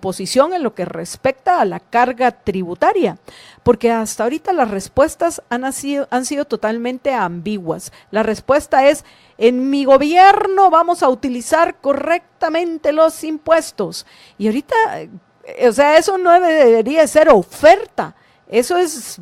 posición en lo que respecta a la carga tributaria, porque hasta ahorita las respuestas han sido totalmente ambiguas. La respuesta es: en mi gobierno vamos a utilizar correctamente los impuestos. Y ahorita, o sea, eso no debería ser oferta, eso es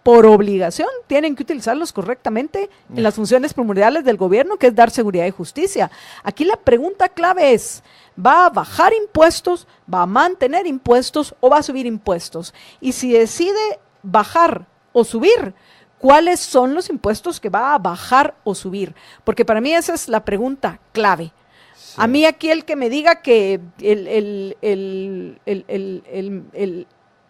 por obligación, tienen que utilizarlos correctamente en las funciones primordiales del gobierno, que es dar seguridad y justicia. Aquí la pregunta clave es: ¿va a bajar impuestos, va a mantener impuestos o va a subir impuestos? Y si decide bajar o subir, ¿cuáles son los impuestos que va a bajar o subir? Porque para mí esa es la pregunta clave. Sí. A mí aquí el que me diga que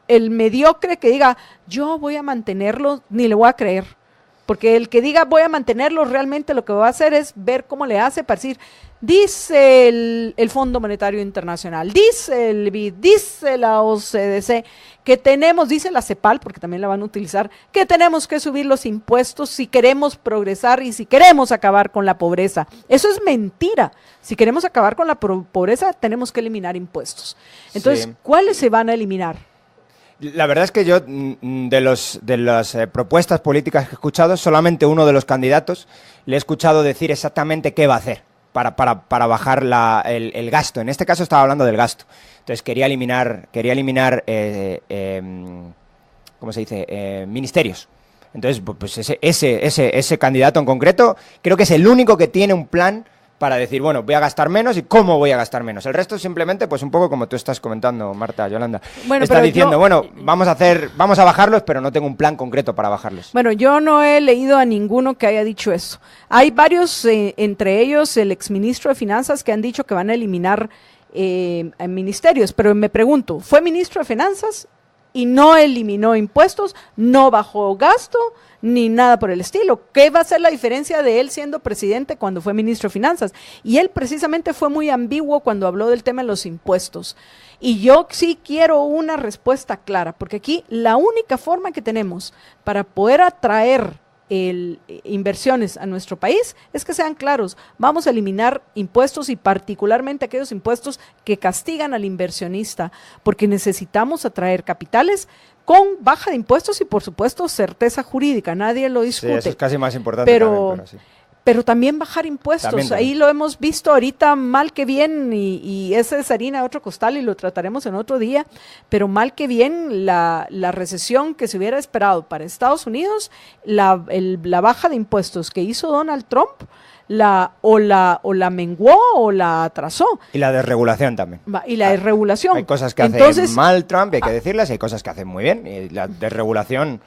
el mediocre que diga, yo voy a mantenerlo, ni le voy a creer. Porque el que diga voy a mantenerlo, realmente lo que va a hacer es ver cómo le hace para decir, dice el Fondo Monetario Internacional, dice el BID, dice la OCDE, que tenemos, dice la CEPAL, porque también la van a utilizar, que tenemos que subir los impuestos si queremos progresar y si queremos acabar con la pobreza. Eso es mentira. Si queremos acabar con la pobreza, tenemos que eliminar impuestos. Entonces, sí. ¿Cuáles se van a eliminar? La verdad es que yo, de las propuestas políticas que he escuchado, solamente uno de los candidatos le he escuchado decir exactamente qué va a hacer para bajar el gasto. En este caso estaba hablando del gasto. Entonces quería eliminar ¿cómo se dice? Ministerios. Entonces, pues ese candidato en concreto creo que es el único que tiene un plan para decir, bueno, voy a gastar menos y cómo voy a gastar menos. El resto simplemente, pues un poco como tú estás comentando, Marta, Yolanda. Bueno, estás diciendo, bueno, vamos a bajarlos, pero no tengo un plan concreto para bajarlos. Bueno, yo no he leído a ninguno que haya dicho eso. Hay varios, entre ellos el exministro de Finanzas, que han dicho que van a eliminar ministerios, pero me pregunto, ¿fue ministro de Finanzas y no eliminó impuestos, no bajó gasto, ni nada por el estilo? ¿Qué va a ser la diferencia de él siendo presidente cuando fue ministro de Finanzas? Y él precisamente fue muy ambiguo cuando habló del tema de los impuestos. Y yo sí quiero una respuesta clara, porque aquí la única forma que tenemos para poder atraer inversiones a nuestro país es que sean claros. Vamos a eliminar impuestos y particularmente aquellos impuestos que castigan al inversionista, porque necesitamos atraer capitales con baja de impuestos y por supuesto certeza jurídica, nadie lo discute. Sí, eso es casi más importante pero también bajar impuestos, también. Ahí lo hemos visto ahorita mal que bien, y esa es harina de otro costal y lo trataremos en otro día, pero mal que bien la recesión que se hubiera esperado para Estados Unidos, la baja de impuestos que hizo Donald Trump, o la menguó o la atrasó. Y la desregulación también. Y la desregulación. Hay cosas que hace mal Trump, hay que decirlas, y hay cosas que hace muy bien, y la desregulación...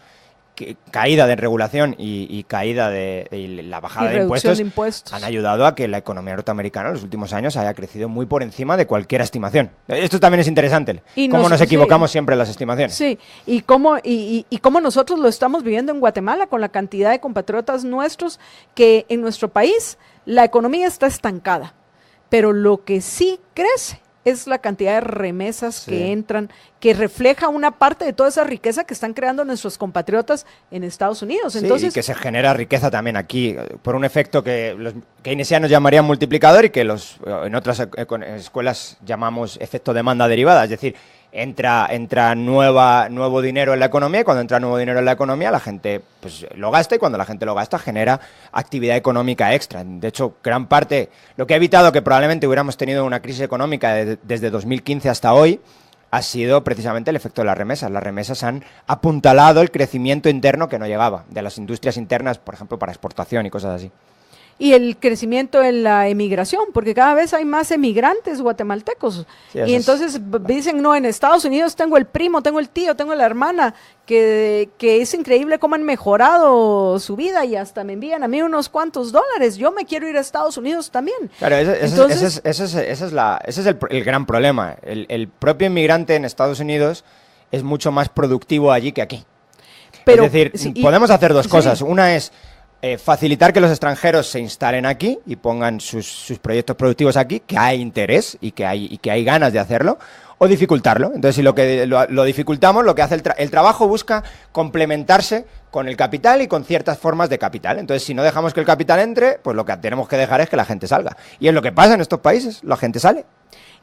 caída de regulación y caída de la bajada de impuestos han ayudado a que la economía norteamericana en los últimos años haya crecido muy por encima de cualquier estimación. Esto también es interesante, cómo nos equivocamos siempre en las estimaciones. Sí, y cómo nosotros lo estamos viviendo en Guatemala con la cantidad de compatriotas nuestros que en nuestro país la economía está estancada, pero lo que sí crece es la cantidad de remesas que entran, que refleja una parte de toda esa riqueza que están creando nuestros compatriotas en Estados Unidos. Entonces, y que se genera riqueza también aquí, por un efecto que los keynesianos llamarían multiplicador y que en otras escuelas llamamos efecto demanda derivada, es decir, entra nuevo dinero en la economía, y cuando entra nuevo dinero en la economía la gente pues lo gasta, y cuando la gente lo gasta genera actividad económica extra. De hecho, gran parte, lo que ha evitado que probablemente hubiéramos tenido una crisis económica desde 2015 hasta hoy, ha sido precisamente el efecto de las remesas. Las remesas han apuntalado el crecimiento interno que no llegaba, de las industrias internas, por ejemplo, para exportación y cosas así. Y el crecimiento en la emigración, porque cada vez hay más emigrantes guatemaltecos. Sí, y entonces dicen, no, en Estados Unidos tengo el primo, tengo el tío, tengo la hermana, que es increíble cómo han mejorado su vida y hasta me envían a mí unos cuantos dólares. Yo me quiero ir a Estados Unidos también. Claro, ese es el gran problema. El propio inmigrante en Estados Unidos es mucho más productivo allí que aquí. Pero, es decir, podemos hacer dos cosas. Una es facilitar que los extranjeros se instalen aquí y pongan sus proyectos productivos aquí, que hay interés y que hay ganas de hacerlo, o dificultarlo. Entonces, si lo dificultamos, lo que hace el trabajo busca complementarse con el capital y con ciertas formas de capital. Entonces, si no dejamos que el capital entre, pues lo que tenemos que dejar es que la gente salga. Y es lo que pasa en estos países, la gente sale.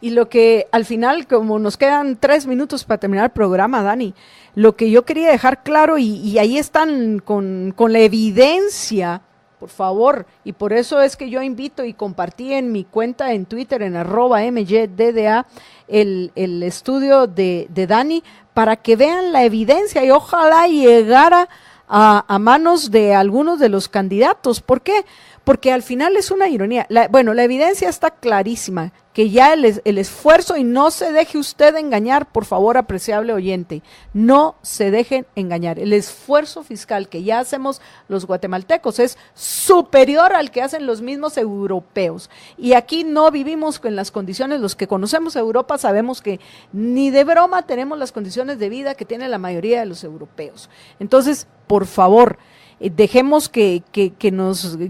Y lo que al final, como nos quedan 3 minutos para terminar el programa, Dani, lo que yo quería dejar claro, y ahí están con la evidencia, por favor, y por eso es que yo invito y compartí en mi cuenta en Twitter, en @MYDDA, el estudio de Dani, para que vean la evidencia y ojalá llegara a manos de algunos de los candidatos. ¿Por qué? Porque al final es una ironía. La evidencia está clarísima, que ya el esfuerzo, y no se deje usted engañar, por favor, apreciable oyente, no se dejen engañar. El esfuerzo fiscal que ya hacemos los guatemaltecos es superior al que hacen los mismos europeos. Y aquí no vivimos en las condiciones, los que conocemos Europa sabemos que ni de broma tenemos las condiciones de vida que tiene la mayoría de los europeos. Entonces, por favor, dejemos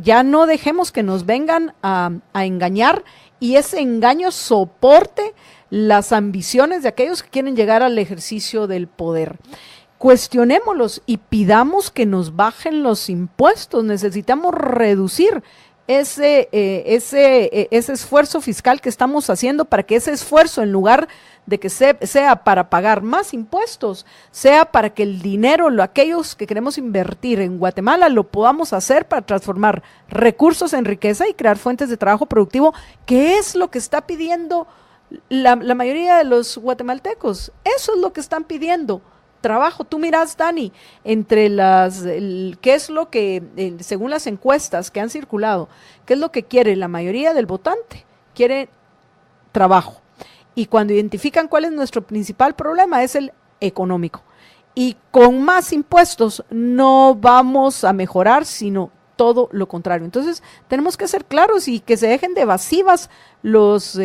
ya no dejemos que nos vengan a engañar, y ese engaño soporte las ambiciones de aquellos que quieren llegar al ejercicio del poder. Cuestionémoslos y pidamos que nos bajen los impuestos. Necesitamos reducir ese esfuerzo fiscal que estamos haciendo, para que ese esfuerzo, en lugar de que sea para pagar más impuestos, sea para que el dinero, aquellos que queremos invertir en Guatemala, lo podamos hacer para transformar recursos en riqueza y crear fuentes de trabajo productivo, que es lo que está pidiendo la mayoría de los guatemaltecos. Eso es lo que están pidiendo. Trabajo. Tú miras, Dani, entre qué es lo que, según las encuestas que han circulado, qué es lo que quiere la mayoría del votante. Quiere trabajo. Y cuando identifican cuál es nuestro principal problema, es el económico. Y con más impuestos no vamos a mejorar, sino todo lo contrario. Entonces, tenemos que ser claros y que se dejen de evasivas los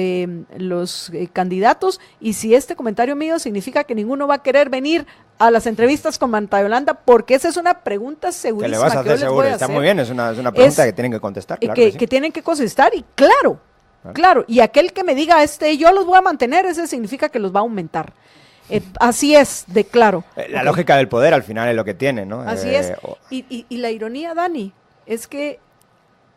candidatos. Y si este comentario mío significa que ninguno va a querer venir a las entrevistas con Marta Yolanda, porque esa es una pregunta segurísima. Que le vas a hacer seguro, está muy bien, es una pregunta que tienen que contestar. Claro que tienen que contestar, y claro, y aquel que me diga, yo los voy a mantener, ese significa que los va a aumentar. Así es, de claro. La lógica del poder al final es lo que tiene, ¿no? Así es. Y la ironía, Dani, es que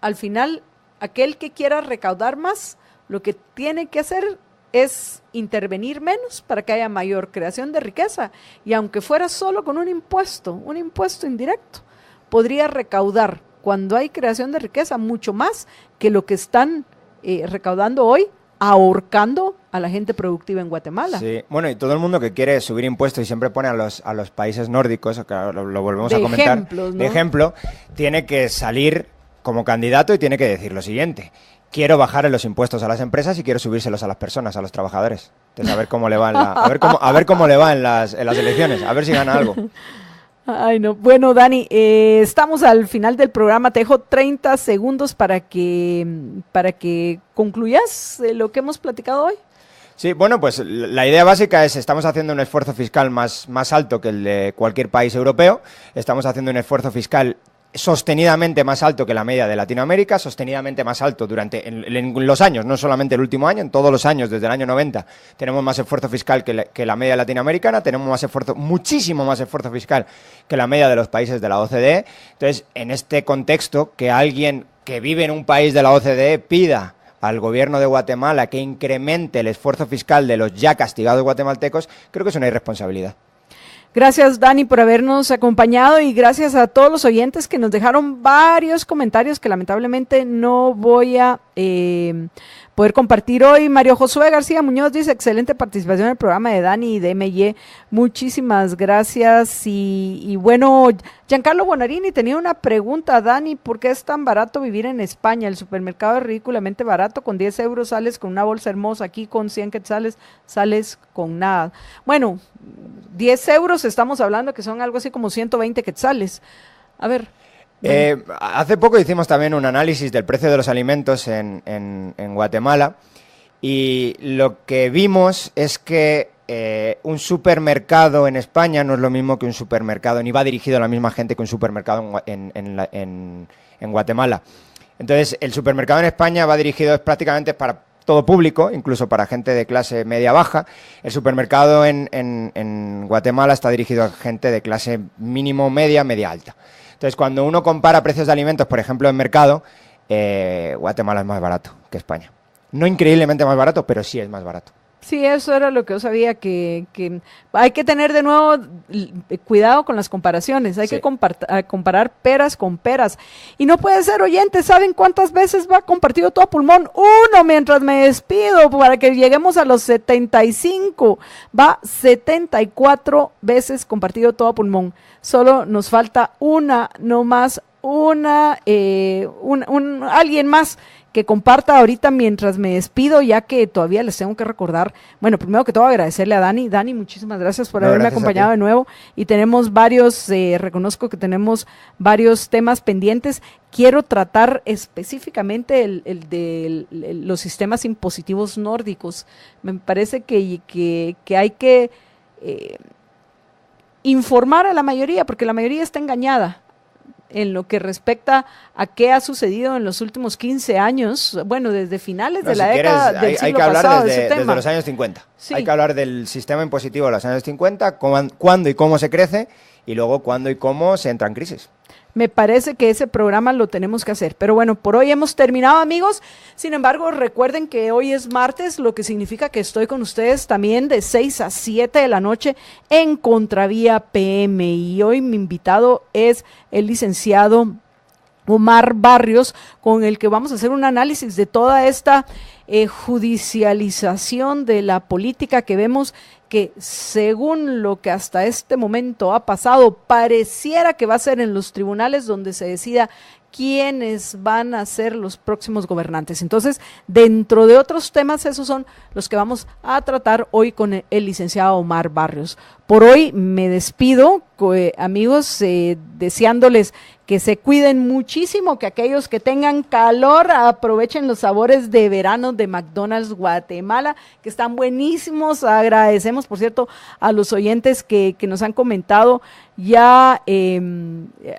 al final aquel que quiera recaudar más, lo que tiene que hacer es intervenir menos para que haya mayor creación de riqueza. Y aunque fuera solo con un impuesto indirecto, podría recaudar, cuando hay creación de riqueza, mucho más que lo que están recaudando hoy, ahorcando a la gente productiva en Guatemala. Sí, bueno, y todo el mundo que quiere subir impuestos y siempre pone a los países nórdicos, que lo volvemos a comentar, ejemplos, ¿no? De ejemplo, tiene que salir como candidato y tiene que decir lo siguiente: quiero bajar los impuestos a las empresas y quiero subírselos a las personas, a los trabajadores. Entonces, a ver cómo le va a ver cómo le va en las elecciones, a ver si gana algo. Ay, no. Bueno, Dani, estamos al final del programa. Te dejo 30 segundos para que concluyas lo que hemos platicado hoy. Sí, bueno, pues la idea básica es: estamos haciendo un esfuerzo fiscal más alto que el de cualquier país europeo. Estamos haciendo un esfuerzo fiscal sostenidamente más alto que la media de Latinoamérica, sostenidamente más alto en los años, no solamente el último año, en todos los años, desde el año 90, tenemos más esfuerzo fiscal que la media latinoamericana, tenemos muchísimo más esfuerzo fiscal que la media de los países de la OCDE. Entonces, en este contexto, que alguien que vive en un país de la OCDE pida al gobierno de Guatemala que incremente el esfuerzo fiscal de los ya castigados guatemaltecos, creo que es una irresponsabilidad. Gracias, Dani, por habernos acompañado, y gracias a todos los oyentes que nos dejaron varios comentarios que lamentablemente no voy a poder compartir hoy. Mario Josué García Muñoz dice: excelente participación en el programa de Dani y de MY. Muchísimas gracias. Y bueno, Giancarlo Bonarini tenía una pregunta: Dani, ¿por qué es tan barato vivir en España? El supermercado es ridículamente barato, con 10 euros sales con una bolsa hermosa, aquí con 100 quetzales sales con nada. Bueno, 10 euros estamos hablando que son algo así como 120 quetzales. A ver. Hace poco hicimos también un análisis del precio de los alimentos en Guatemala, y lo que vimos es que un supermercado en España no es lo mismo que un supermercado, ni va dirigido a la misma gente que un supermercado en Guatemala. Entonces, el supermercado en España va dirigido prácticamente para todo público, incluso para gente de clase media-baja. El supermercado en Guatemala está dirigido a gente de clase mínimo media-alta. Entonces, cuando uno compara precios de alimentos, por ejemplo, en mercado, Guatemala es más barato que España. No increíblemente más barato, pero sí es más barato. Sí, eso era lo que yo sabía, que hay que tener de nuevo cuidado con las comparaciones, hay que comparar peras con peras. Y no puede ser, oyentes, ¿saben cuántas veces va compartido todo a pulmón? Uno, mientras me despido, para que lleguemos a los 75, va 74 veces compartido todo a pulmón. Solo nos falta una, no más, alguien más que comparta ahorita mientras me despido, ya que todavía les tengo que recordar. Bueno, primero que todo agradecerle a Dani. Dani, muchísimas gracias por haberme acompañado de nuevo. Y tenemos varios, reconozco que tenemos varios temas pendientes. Quiero tratar específicamente el de los sistemas impositivos nórdicos. Me parece que hay que informar a la mayoría, porque la mayoría está engañada en lo que respecta a qué ha sucedido en los últimos 15 años, bueno, desde finales de la década del siglo pasado. Desde los años 50. Sí. Hay que hablar del sistema impositivo de los años 50, cuándo y cómo se crece, y luego cuándo y cómo se entra en crisis. Me parece que ese programa lo tenemos que hacer. Pero bueno, por hoy hemos terminado, amigos. Sin embargo, recuerden que hoy es martes, lo que significa que estoy con ustedes también de 6 a 7 de la noche en Contravía PM. Y hoy mi invitado es el licenciado Omar Barrios, con el que vamos a hacer un análisis de toda esta judicialización de la política que vemos, que según lo que hasta este momento ha pasado, pareciera que va a ser en los tribunales donde se decida quiénes van a ser los próximos gobernantes. Entonces, dentro de otros temas, esos son los que vamos a tratar hoy con el licenciado Omar Barrios. Por hoy me despido, amigos, deseándoles que se cuiden muchísimo, que aquellos que tengan calor aprovechen los sabores de verano de McDonald's Guatemala, que están buenísimos. Agradecemos, por cierto, a los oyentes que nos han comentado ya,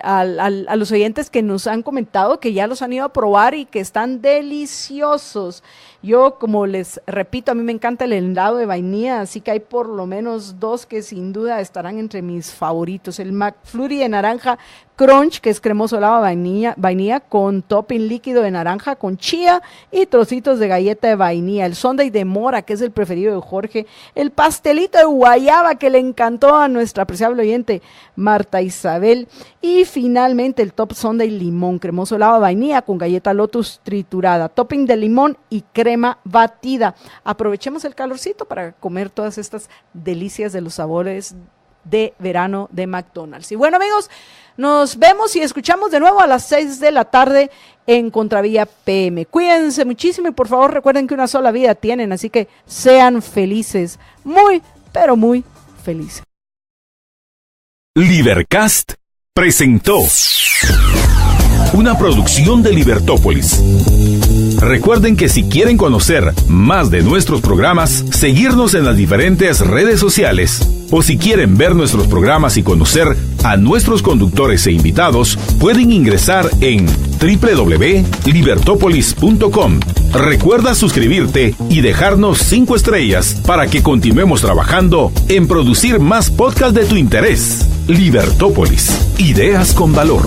a los oyentes que nos han comentado que ya los han ido a probar y que están deliciosos. Yo, como les repito, a mí me encanta el helado de vainilla, así que hay por lo menos 2 que sin duda estarán entre mis favoritos. El McFlurry de naranja Crunch, que es cremoso helado de vainilla con topping líquido de naranja con chía y trocitos de galleta de vainilla. El sundae de mora, que es el preferido de Jorge. El pastelito de guayaba, que le encantó a nuestra apreciable oyente Marta Isabel. Y finalmente el top sundae limón, cremoso helado de vainilla con galleta Lotus triturada, topping de limón y crema batida. Aprovechemos el calorcito para comer todas estas delicias de los sabores de verano de McDonald's. Y bueno, amigos, nos vemos y escuchamos de nuevo a las 6 de la tarde en Contravía PM. Cuídense muchísimo y por favor recuerden que una sola vida tienen, así que sean felices, muy, pero muy felices. Libercast presentó una producción de Libertópolis. Recuerden que si quieren conocer más de nuestros programas, seguirnos en las diferentes redes sociales, o si quieren ver nuestros programas y conocer a nuestros conductores e invitados, pueden ingresar en www.libertopolis.com. Recuerda suscribirte y dejarnos 5 estrellas para que continuemos trabajando en producir más podcasts de tu interés. Libertópolis, ideas con valor.